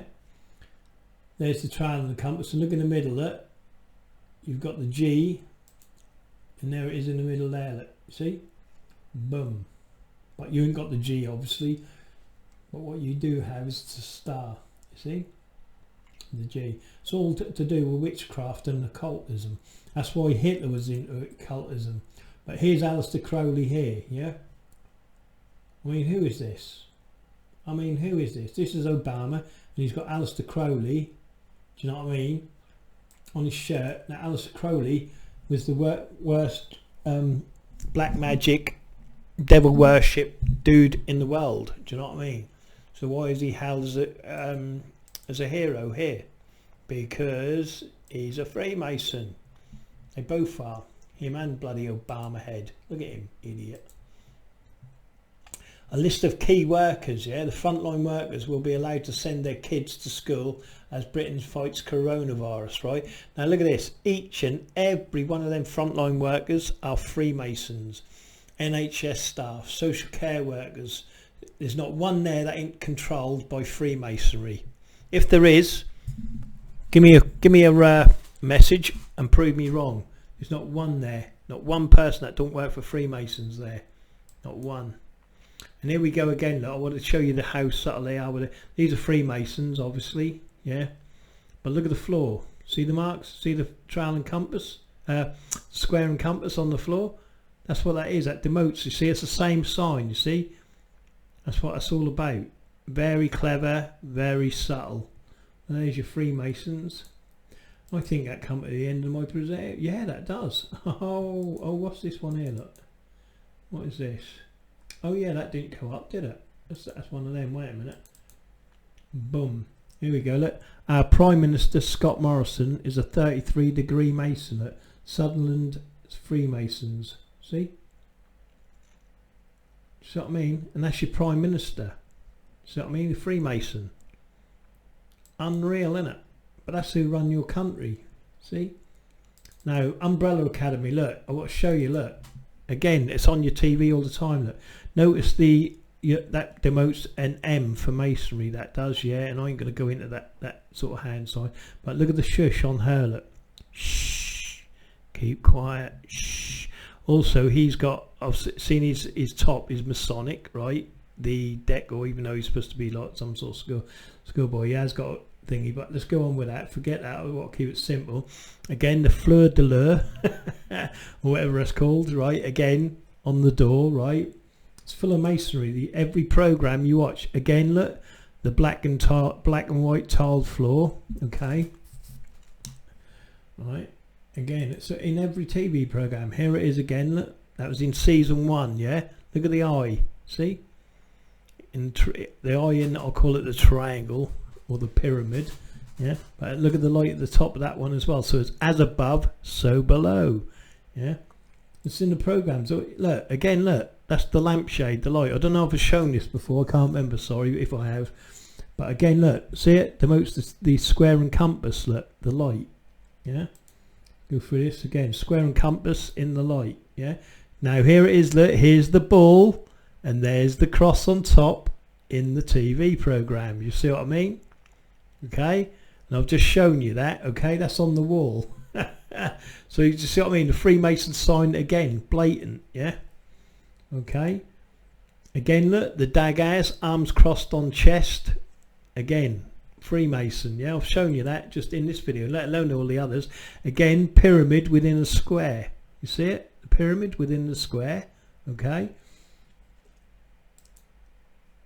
There's the trowel and the compass. And look in the middle. Look. You've got the G. And there it is in the middle there. Look. See. Boom. But you ain't got the G obviously. But what you do have is the star, you see, the G. It's all to do with witchcraft and occultism. That's why Hitler was into occultism. But here's Aleister Crowley here, yeah? I mean, who is this? I mean, who is this? This is Obama, and he's got Aleister Crowley, do you know what I mean, on his shirt. Now, Aleister Crowley was the worst black magic, devil worship dude in the world, do you know what I mean? So why is he held as a hero here? Because he's a Freemason. They both are. Him and bloody Obama head. Look at him, idiot. A list of key workers, yeah? The frontline workers will be allowed to send their kids to school as Britain fights coronavirus, right? Now look at this. Each and every one of them frontline workers are Freemasons. NHS staff, social care workers. There's not one there that ain't controlled by Freemasonry. If there is, give me a message and prove me wrong. There's not one there, not one person that don't work for Freemasons there, not one. And here we go again. Look, I want to show you how subtle they are with it. These are Freemasons, obviously, yeah. But look at the floor. See the marks? See the trowel and compass, square and compass on the floor? That's what that is. That denotes. You see, it's the same sign. You see, that's what it's all about. Very clever, very subtle. And there's your Freemasons. I think that come to the end of my present. Yeah, that does. Oh, what's this one here? Look, what is this? Oh yeah, that didn't go up, did it? That's one of them. Wait a minute. Boom. Here we go. Look, our Prime Minister Scott Morrison is a 33-degree Mason at Sutherland Freemasons. See? See what I mean? And that's your Prime Minister. See what I mean? The Freemason. Unreal, innit? But that's who run your country. See? Now, Umbrella Academy, look, I want to show you, look. Again, it's on your TV all the time, look. Notice that demotes an M for masonry, that does, yeah, and I ain't going to go into that sort of hand sign. But look at the shush on her, look. Shh. Keep quiet. Shh. Also, he's got, I've seen his top is Masonic, right? The decor, even though he's supposed to be like some sort of schoolboy, he has got thingy, but let's go on with that. Forget that. We'll keep it simple. Again, the fleur de lis or whatever it's called, right? Again, on the door, right? It's full of masonry. Every program you watch, again, look, the black and white tiled floor. Okay, right. Again, it's in every TV program. Here it is again. Look, that was in season 1. Yeah, look at the eye. See, in the eye in, I'll call it the triangle or the pyramid, yeah, but look at the light at the top of that one as well. So it's as above, so below, yeah. It's in the program. So look again, look, that's the lampshade, the light. I don't know if I've shown this before, I can't remember, sorry if I have, but again, look, see it demotes the square and compass, look, the light, yeah. Go through this again, square and compass in the light, yeah. Now here it is, look, here's the ball and there's the cross on top in the TV program. You see what I mean? Okay, and I've just shown you that. Okay, that's on the wall. So you just see what I mean? The Freemason sign again, blatant, yeah. Okay, again, look, the daggers, arms crossed on chest, again, Freemason, yeah. I've shown you that just in this video, let alone all the others. Again, pyramid within a square. You see it? The pyramid within the square. Okay.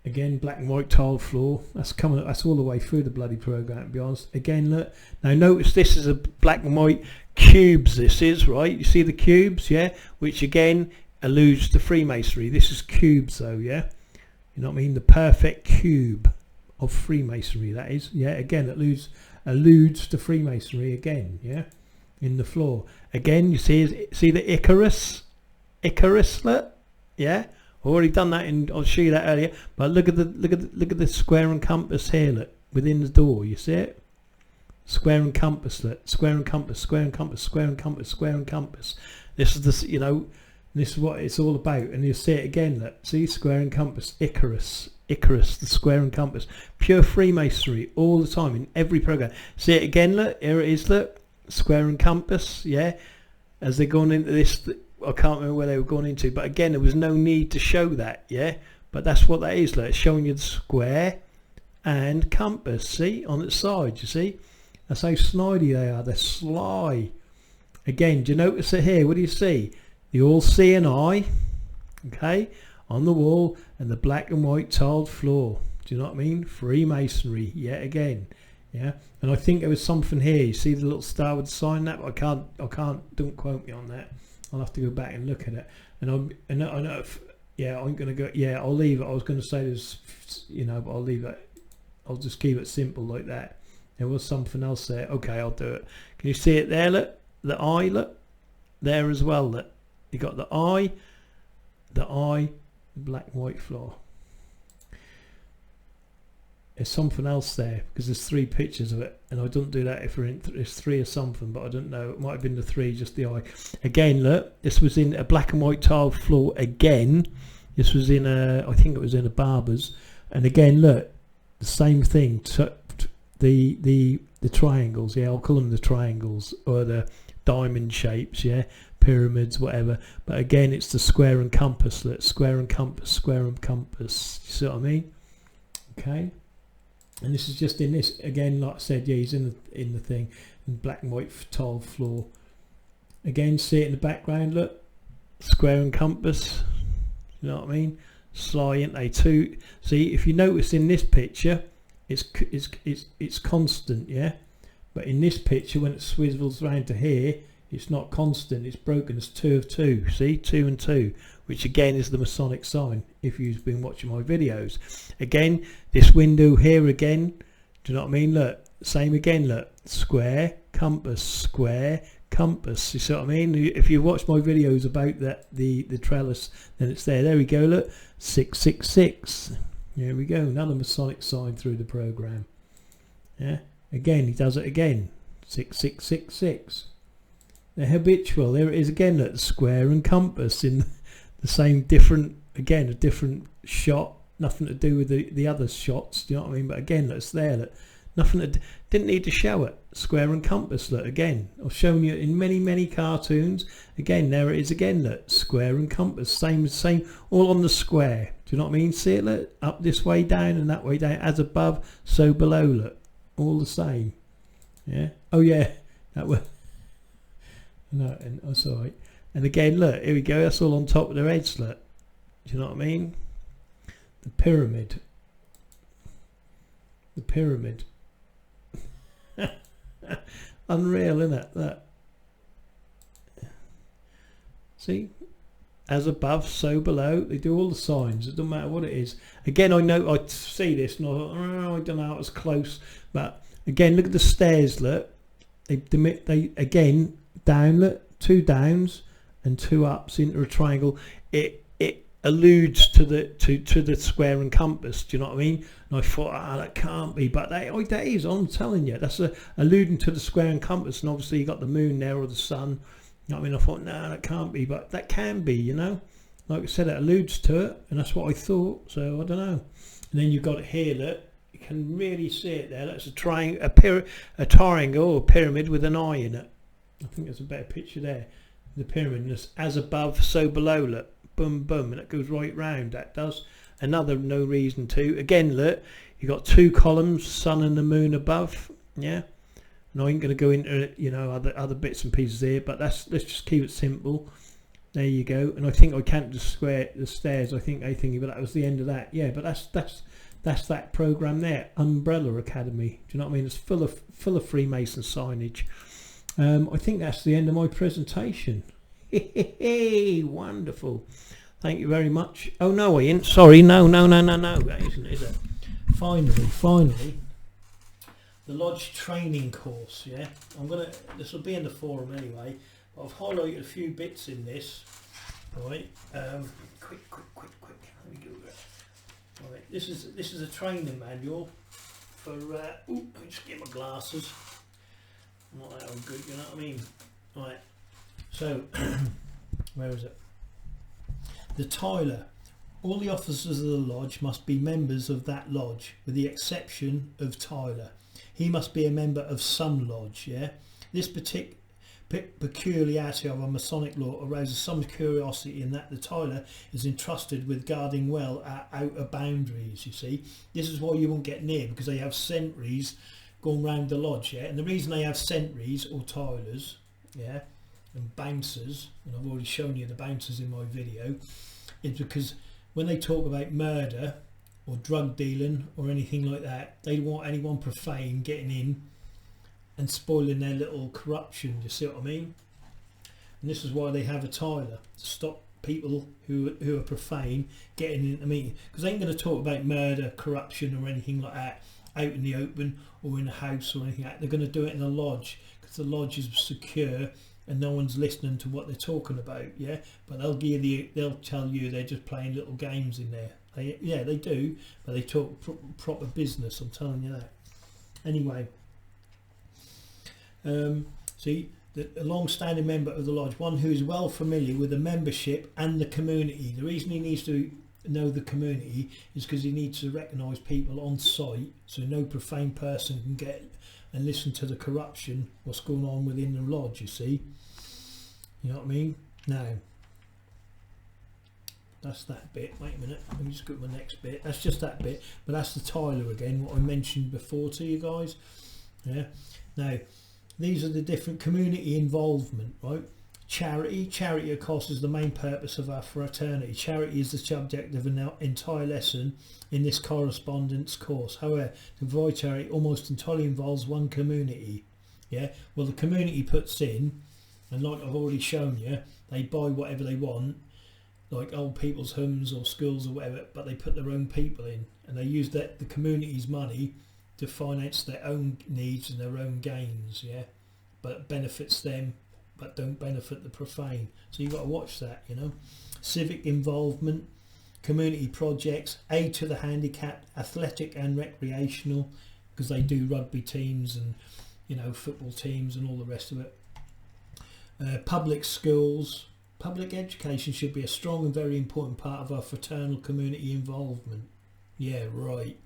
Again, black and white tile floor. That's coming. That's all the way through the bloody program, to be honest. Again, look. Now notice this is a black and white cubes. This is right. You see the cubes, yeah. Which again alludes to Freemasonry. This is cubes, though, yeah. You know what I mean? The perfect cube of Freemasonry. That is, yeah. Again, it alludes to Freemasonry again, yeah. In the floor. Again, you see the Icarus. Look, yeah. Already done that, and I'll show you that earlier. But look at the square and compass here. Look within the door. You see it? Square and compass. Look, square and compass. Square and compass. Square and compass. Square and compass. This is the, you know, this is what it's all about. And you'll see it again. Look, see, square and compass. Icarus, the square and compass. Pure Freemasonry all the time in every program. See it again. Look, here it is. Look, square and compass. Yeah, as they're going into this. I can't remember where they were going into, but again, there was no need to show that, yeah. but that's what that is. Like, it's showing you the square and compass, see, on its side. You see, that's how snidey they are. They're sly. Again, do you notice it here? What do you see? The all seeing eye, okay, on the wall, and the black and white tiled floor. Do you know what I mean? Freemasonry yet again. Yeah, and I think there was something here. You see the little star with the sign that, but I can't. Don't quote me on that. I'll have to go back and look at it. And I know. Yeah, I'm gonna go. Yeah, I'll leave it. I was gonna say there's, you know, but I'll leave it. I'll just keep it simple like that. There was something else there. Okay, I'll do it. Can you see it there? Look, the eye. Look there as well. Look, you got the eye, black and white floor. There's something else there because there's 3 pictures of it, and I don't do that if it's 3 or something, but I don't know. It might have been the 3, just the eye. Again, look, this was in a black and white tiled floor. Again, this was in a, I think it was in a barber's, and again, look, the same thing. The triangles, yeah, I'll call them the triangles, or the diamond shapes, yeah, pyramids, whatever. But again, it's the square and compass. Look, square and compass, square and compass. You see what I mean? Okay. And this is just in this again, like I said, yeah, he's in the thing, in black and white tiled floor. Again, see it in the background. Look, square and compass. You know what I mean? Sly, ain't they? Too. See, if you notice in this picture, it's constant, yeah. But in this picture, when it swivels round to here, it's not constant. It's broken. It's 2 of 2. See, 2 and 2, which again is the Masonic sign. If you've been watching my videos, again, this window here again. Do you know what I mean? Look, same again. Look, square, compass, square, compass. You see what I mean? If you watch my videos about that, the trellis, then it's there. There we go. Look, 666. There we go. Another Masonic sign through the program. Yeah. Again, he does it again. 6666. The habitual. There it is again. Look, the square and compass in the same different. Again, a different shot. Nothing to do with the other shots. Do you know what I mean? But again, look, it's there. Look, nothing. Didn't need to show it. Square and compass. Look again. I've shown you in many cartoons. Again, there it is again. Look, square and compass. Same. All on the square. Do you know what I mean? See it? Look, up this way down and that way down. As above, so below. Look, all the same. Yeah. Oh yeah. That was. No, and that's all right. And again, look, here we go. That's all on top of their heads. Look. Do you know what I mean? The pyramid. The pyramid. Unreal, isn't it? Look. See? As above, so below. They do all the signs. It doesn't matter what it is. Again, I know I see this and I thought, oh, I don't know how it's close. But again, look at the stairs. Look. They again, down. Look. 2 downs and 2 ups into a triangle. It alludes to the square and compass. Do you know what I mean? And I thought, that can't be, but that is. I'm telling you, that's alluding to the square and compass. And obviously you got the moon there or the sun. You know what I mean? I thought, no, that can't be, but that can be. You know, like I said, it alludes to it, and that's what I thought. So I don't know. And then you've got it here. Look, you can really see it there. That's a triangle, a triangle or pyramid with an eye in it. I think there's a better picture there. The pyramid, and it's as above, so below. Look, boom, boom, and it goes right round. That does. Another no reason to. Again, look, you got 2 columns, sun and the moon above. Yeah, and I ain't going to go into, you know, other bits and pieces here, but let's just keep it simple. There you go. And I think I counted the stairs. I think but that was the end of that. Yeah, but that's that program there, Umbrella Academy. Do you know what I mean? It's full of Freemason signage. I think that's the end of my presentation. Wonderful. Thank you very much. Oh no, I ain't. Sorry, no. That isn't, is it? Finally, the Lodge training course. Yeah, this will be in the forum anyway. But I've highlighted a few bits in this. All right. Quick. Let me go there. All right. This is a training manual for. Let me just get my glasses. Not that good, you know what I mean? Right. So, where is it? The Tyler. All the officers of the lodge must be members of that lodge, with the exception of Tyler. He must be a member of some lodge, yeah? This peculiarity of our Masonic law arouses some curiosity in that the Tyler is entrusted with guarding well our outer boundaries, you see. This is why you won't get near, because they have sentries going round the lodge, yeah. And the reason they have sentries or Tylers, yeah, and bouncers, and I've already shown you the bouncers in my video, is because when they talk about murder or drug dealing or anything like that, they don't want anyone profane getting in and spoiling their little corruption, you see what I mean? And this is why they have a Tyler, to stop people who are profane getting into meeting, because they ain't going to talk about murder, corruption or anything like that out in the open or in a house or anything like that. They're going to do it in a lodge, because the lodge is secure and no one's listening to what they're talking about, yeah. But they'll tell you they're just playing little games in there. They do, but they talk proper business, I'm telling you that. Anyway, see, a long-standing member of the lodge, one who is well familiar with the membership and the community. The reason he needs to know the community is because he needs to recognise people on site, so no profane person can get and listen to the corruption, what's going on within the lodge, you see. You know what I mean? Now, that's that bit. Wait a minute, let me just go to my next bit. That's just that bit, but that's the Tyler again, what I mentioned before to you guys. Yeah. Now, these are the different community involvement, right? Charity of course is the main purpose of our fraternity. Charity is the subject of an entire lesson in this correspondence course. However, to provide charity almost entirely involves one community. Yeah, well, the community puts in, and like I've already shown you, they buy whatever they want, like old people's homes or schools or whatever, but they put their own people in, and they use the community's money to finance their own needs and their own gains, yeah, but it benefits them but don't benefit the profane. So you've got to watch that, you know. Civic involvement, community projects, aid to the handicapped, athletic and recreational, because they do rugby teams and, you know, football teams and all the rest of it. Public schools, public education should be a strong and very important part of our fraternal community involvement. Yeah, right.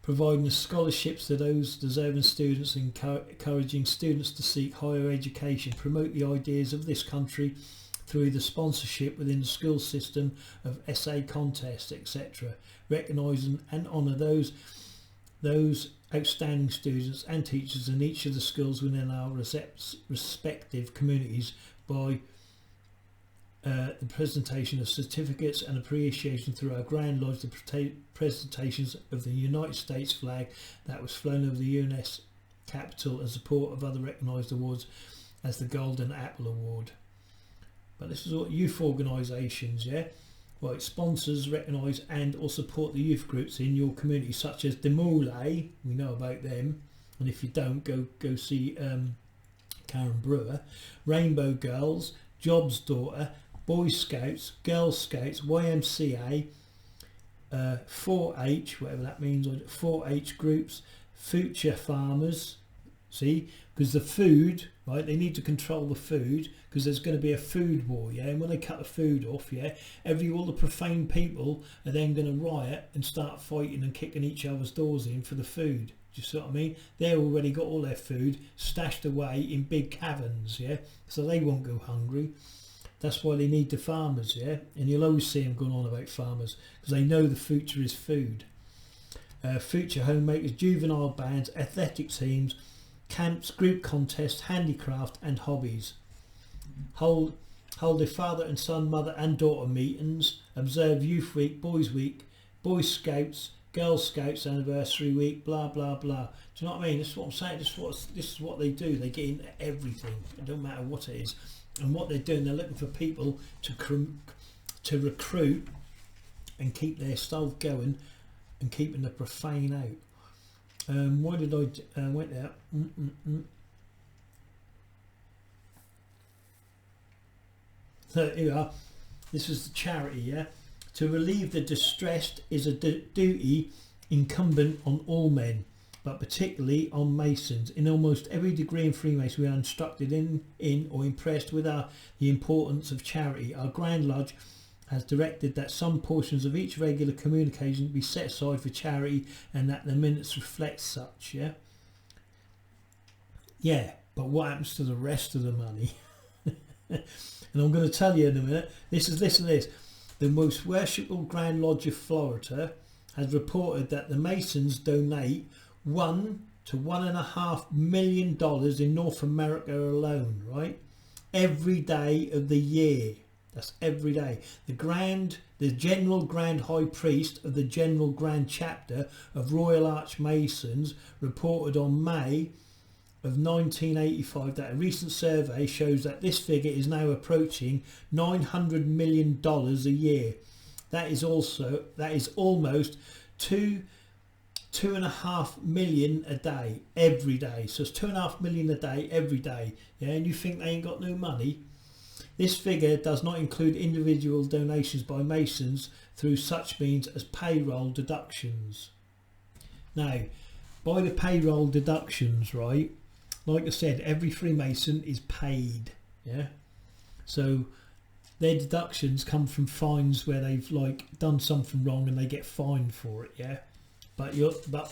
Providing scholarships to those deserving students, encouraging students to seek higher education, promote the ideas of this country through the sponsorship within the school system of essay contests, etc. Recognising and honour those outstanding students and teachers in each of the schools within our respective communities by the presentation of certificates and appreciation through our Grand Lodge, the presentations of the United States flag that was flown over the US Capitol, and support of other recognised awards as the Golden Apple Award. But this is what youth organisations, yeah, right, sponsors, recognise and or support the youth groups in your community, such as Demole, we know about them, and if you don't, go see Karen Brewer, Rainbow Girls, Job's Daughter, Boy Scouts, Girl Scouts, YMCA, 4-H, whatever that means, 4-H groups, future farmers, see, because the food, right, they need to control the food, because there's going to be a food war, yeah, and when they cut the food off, yeah, all the profane people are then going to riot and start fighting and kicking each other's doors in for the food. Do you see what I mean? They've already got all their food stashed away in big caverns, yeah, so they won't go hungry. That's why they need the farmers, yeah, and you'll always see them going on about farmers, because they know the future is food. Future homemakers, juvenile bands, athletic teams, camps, group contests, handicraft and hobbies. Hold a father and son, mother and daughter meetings, observe Youth Week, Boys Week, Boy Scouts, Girl Scouts Anniversary Week, blah blah blah. Do you know what I mean? This is what I'm saying. This is what they do. They get into everything. It don't matter what it is. And what they're doing, they're looking for people to recruit and keep their stuff going and keeping the profane out. Why did I went there? So here we are. This is the charity, yeah. To relieve the distressed is a duty incumbent on all men, but particularly on Masons. In almost every degree in Freemasonry, we are instructed in or impressed with the importance of charity. Our Grand Lodge has directed that some portions of each regular communication be set aside for charity, and that the minutes reflect such, yeah? Yeah, But what happens to the rest of the money? And I'm going to tell you in a minute. This is this and this. The Most Worshipful Grand Lodge of Florida has reported that the Masons donate $1 to $1.5 million in North America alone, right? Every day of the year. That's every day. The General Grand High Priest of the General Grand Chapter of Royal Archmasons reported on May of 1985 that a recent survey shows that this figure is now approaching $900 million a year. That is almost 2.5 million a day every day. So it's 2.5 million a day every day. Yeah, and you think they ain't got no money? This figure does not include individual donations by Masons through such means as payroll deductions. Now, by the payroll deductions, right, like I said, every Freemason is paid, yeah? So their deductions come from fines where they've like done something wrong and they get fined for it, yeah? But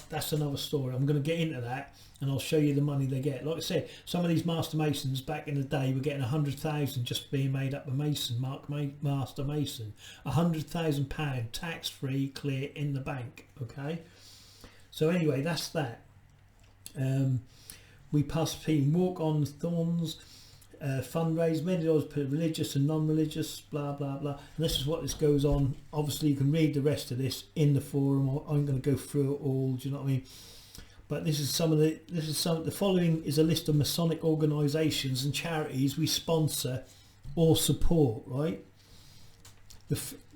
that's another story. I'm going to get into that and I'll show you the money they get. Like I said, some of these Master Masons back in the day were getting 100,000 just being made up a Mason, Master Mason. £100,000 tax-free, clear in the bank, okay? So anyway, that's that. We participate in Walk on Thorns, fundraise, many dollars per religious and non-religious, blah blah blah. And this is what this goes on. Obviously you can read the rest of this in the forum. I'm going to go through it all, do you know what I mean? But this is the following is a list of Masonic organisations and charities we sponsor or support, right?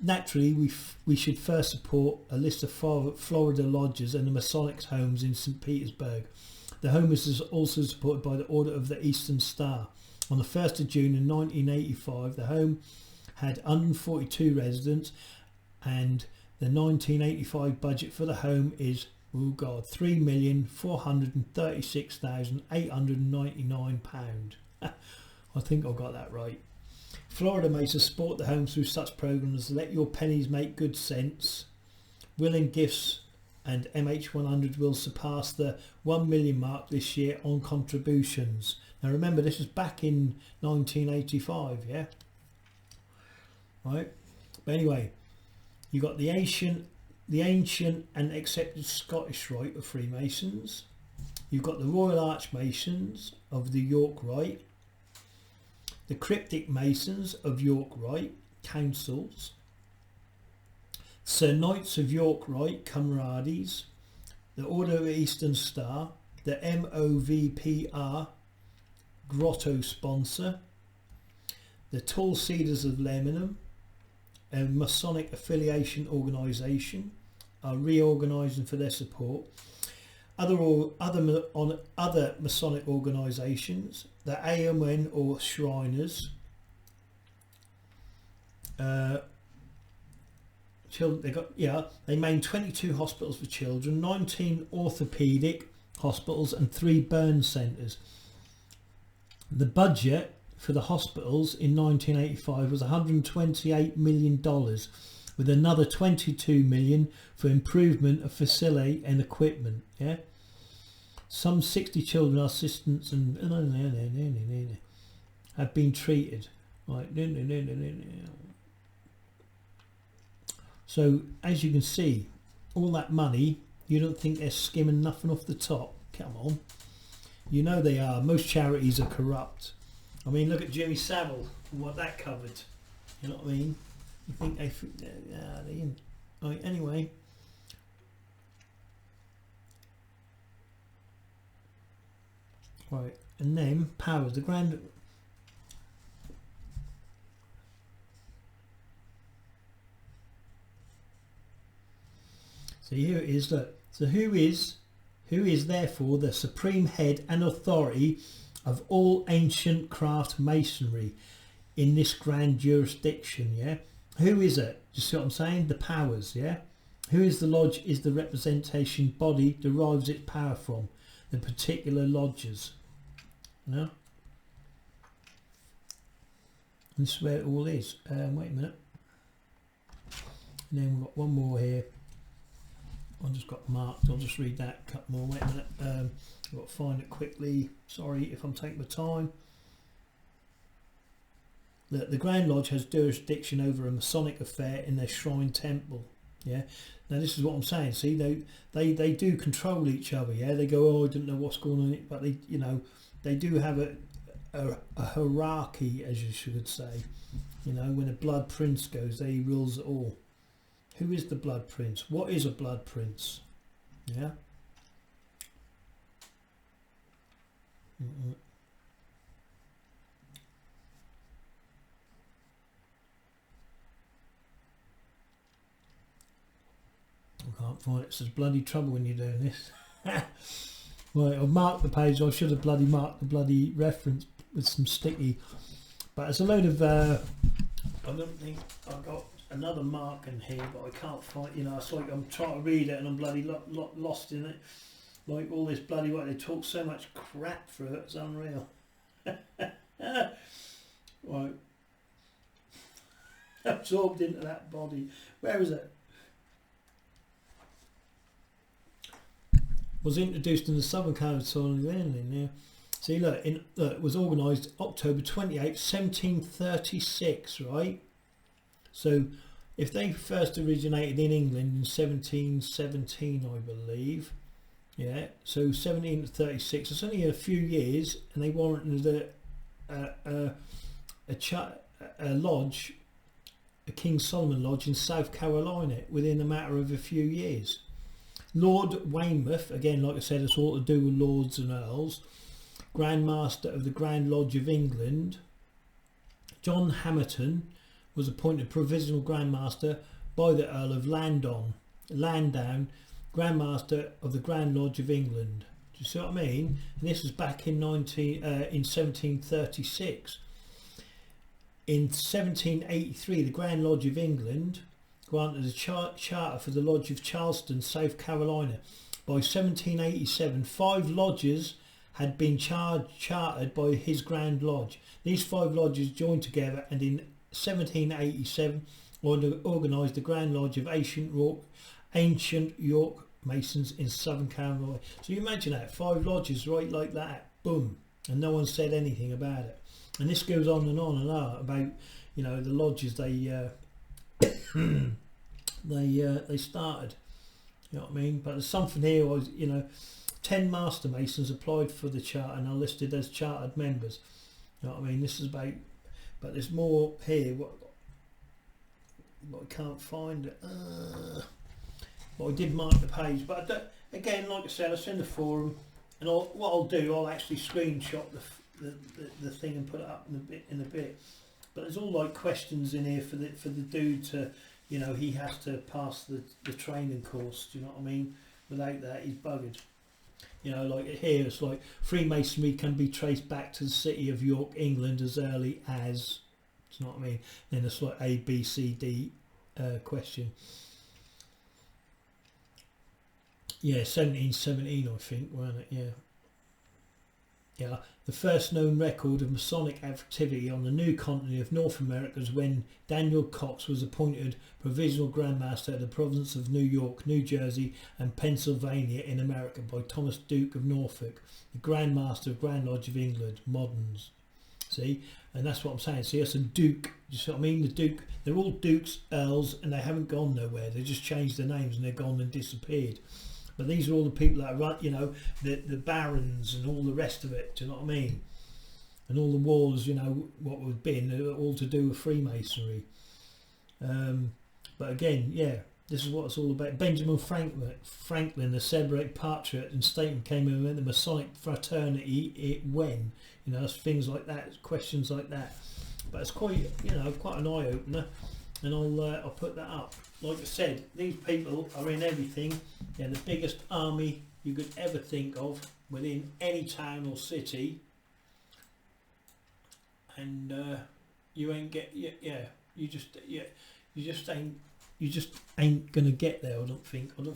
Naturally we should first support a list of Florida lodges and the Masonic homes in St. Petersburg. The home is also supported by the Order of the Eastern Star. On the 1st of June in 1985, the home had 142 residents, and the 1985 budget for the home is, oh God, £3,436,899. I think I got that right. Florida Masons support the home through such programs as Let Your Pennies Make Good Sense, Willing Gifts, and MH100 will surpass the 1 million mark this year on contributions. Now remember, this is back in 1985, yeah? Right? But anyway, you got the ancient and accepted Scottish Rite of Freemasons. You've got the Royal Archmasons of the York Rite, the Cryptic Masons of York Rite Councils, Sir Knights of York Rite Comrades, the Order of Eastern Star, the MOVPR Grotto Sponsor, the Tall Cedars of Lebanon, a Masonic affiliation organisation, are reorganising for their support. Other Masonic organisations, the AMN or Shriners, they main 22 hospitals for children, 19 orthopaedic hospitals and 3 burn centres. The budget for the hospitals in 1985 was $128 million, with another $22 million for improvement of facility and equipment. Yeah, some 60 children, assistants, and have been treated. Right. So as you can see, all that money, you don't think they're skimming nothing off the top? Come on, you know they are. Most charities are corrupt. I mean, look at Jimmy Savile and what that covered. You know what I mean? You think they didn't. Right, anyway. Right, and then powers, the grand. So here it is. Look. So who is therefore the supreme head and authority of all ancient craft masonry in this grand jurisdiction? Yeah, who is it? You see what I'm saying? The powers. Yeah, who is the lodge? Is the representation body derives its power from the particular lodges. No, and this is where it all is. Wait a minute. And then we've got one more here. I just got marked. I'll just read that. Cut more. Wait a minute. I've got to find it quickly. Sorry if I'm taking my time. The Grand Lodge has jurisdiction over a Masonic affair in their shrine temple. Yeah. Now this is what I'm saying. See, they do control each other. Yeah. They go, oh, I don't know what's going on, but they, you know, they do have a hierarchy, as you should say. You know, when a blood prince goes there, he rules it all. Who is the blood prince? What is a blood prince? Yeah. I can't find it. It's just bloody trouble when you're doing this. Right, I've marked the page. I should have bloody marked the bloody reference with some sticky. But it's a load of... I don't think I've got another mark in here, but I can't find... You know, it's like I'm trying to read it and I'm bloody lost in it. Like all this bloody... What, they talk so much crap through it. It's unreal. Right. Absorbed into that body. Where is it? Was introduced in the Southern County of England. Yeah. See, look, it was organised October 28, 1736, right? So, if they first originated in England in 1717, I believe, yeah. So 1736. It's only a few years, and they warranted a lodge, a King Solomon Lodge in South Carolina, within a matter of a few years. Lord Weymouth, again, like I said, it's all to do with lords and earls, Grand Master of the Grand Lodge of England. John Hamerton was appointed Provisional Grand Master by the Earl of Landown, Grand Master of the Grand Lodge of England. Do you see what I mean? And this was back in 1736. In 1783, the Grand Lodge of England granted a charter for the Lodge of Charleston, South Carolina. By 1787, 5 lodges had been chartered by his Grand Lodge. These 5 lodges joined together, and in 1787 organised the Grand Lodge of Ancient York Masons in Southern Carolina. So you imagine that, 5 lodges right like that, boom, and no one said anything about it. And this goes on and on and on about, you know, the lodges they started. You know what I mean? But there's something here. Was, you know, 10 Master Masons applied for the charter and are listed as chartered members. You know what I mean? This is about, but there's more here. What I can't find it. Well, I did mark the page, but I don't, again, like I said, I send the forum, and what I'll do, I'll actually screenshot the thing and put it up in a bit. But there's all like questions in here for the dude to, you know, he has to pass the training course. Do you know what I mean? Without that, he's buggered. You know, like here, it's like Freemasonry can be traced back to the city of York, England, as early as. Do you know what I mean? Then it's like A, B, C, D question. Yeah, 1717, I think, weren't it? Yeah. Yeah, the first known record of Masonic activity on the new continent of North America was when Daniel Cox was appointed Provisional Grand Master of the province of New York, New Jersey and Pennsylvania in America by Thomas Duke of Norfolk, the Grand Master of Grand Lodge of England, moderns. See, and that's what I'm saying. See, that's a Duke. You see what I mean? The Duke, they're all Dukes, Earls, and they haven't gone nowhere. They just changed their names and they're gone and disappeared. But these are all the people that are, you know, the barons and all the rest of it. Do you know what I mean? And all the wars, you know, what we've been, all to do with Freemasonry. But again, yeah, this is what it's all about. Benjamin Franklin, the celebrated patriot and statement came in with the Masonic fraternity. When, you know, things like that, questions like that. But it's quite, you know, quite an eye opener. And I'll put that up. Like I said, these people are in everything. They're the biggest army you could ever think of within any town or city. And you ain't get, you just ain't gonna get there. I don't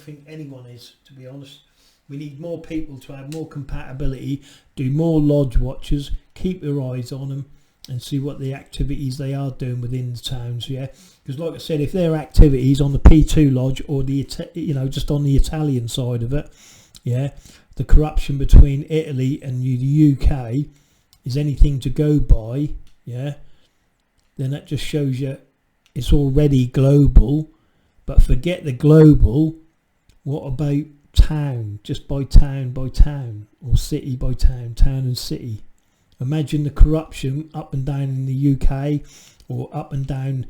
think anyone is, to be honest. We need more people to have more compatibility, do more lodge watchers, keep your eyes on them, and see what the activities they are doing within the towns, yeah. Because like I said, if there are activities on the P2 lodge or the just on the Italian side of it, yeah, the corruption between Italy and the UK is anything to go by, yeah, then that just shows you it's already global. But forget the global, what about town, just by town, or city by town, town and city? Imagine the corruption up and down in the UK, or up and down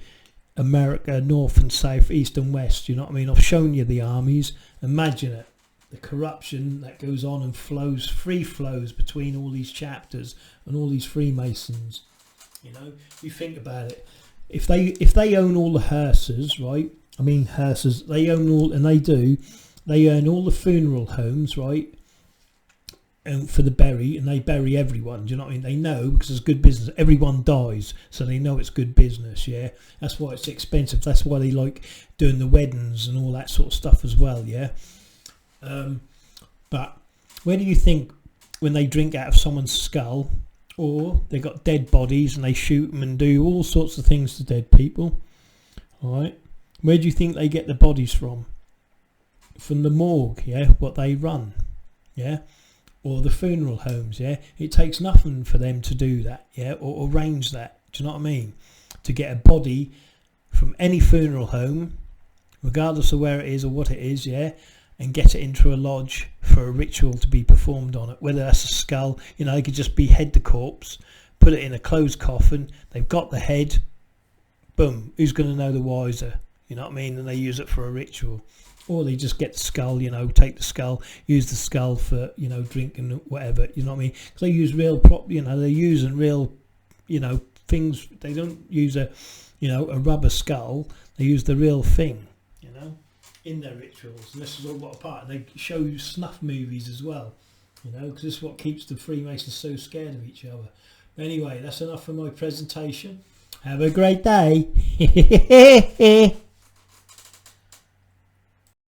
America, north and south, east and west, you know what I mean? I've shown you the armies. Imagine it, the corruption that goes on and free flows between all these chapters and all these Freemasons. You know, you think about it. If they own all the hearses, right? I mean hearses, they own all, and they own all the funeral homes, right? And for the and they bury everyone, do you know what I mean? They know, because it's good business. Everyone dies, so they know it's good business, yeah? That's why it's expensive. That's why they like doing the weddings and all that sort of stuff as well, yeah? But where do you think, when they drink out of someone's skull, or they got dead bodies and they shoot them and do all sorts of things to dead people, all right? Where do you think they get the bodies from? From the morgue, yeah? What they run, yeah? Or the funeral homes, yeah? It takes nothing for them to do that, yeah? Or arrange that, do you know what I mean? To get a body from any funeral home, regardless of where it is or what it is, yeah? And get it into a lodge for a ritual to be performed on it. Whether that's a skull, you know, they could just behead the corpse, put it in a closed coffin, they've got the head, boom, who's going to know the wiser? You know what I mean? And they use it for a ritual. Or they just get the skull, you know, take the skull, use the skull for, you know, drinking, whatever, you know what I mean? Because they use real you know, they're using real, you know, things. They don't use a rubber skull. They use the real thing, you know, in their rituals. And this is all what a part. They show you snuff movies as well, you know, because this is what keeps the Freemasons so scared of each other. But anyway, that's enough for my presentation. Have a great day.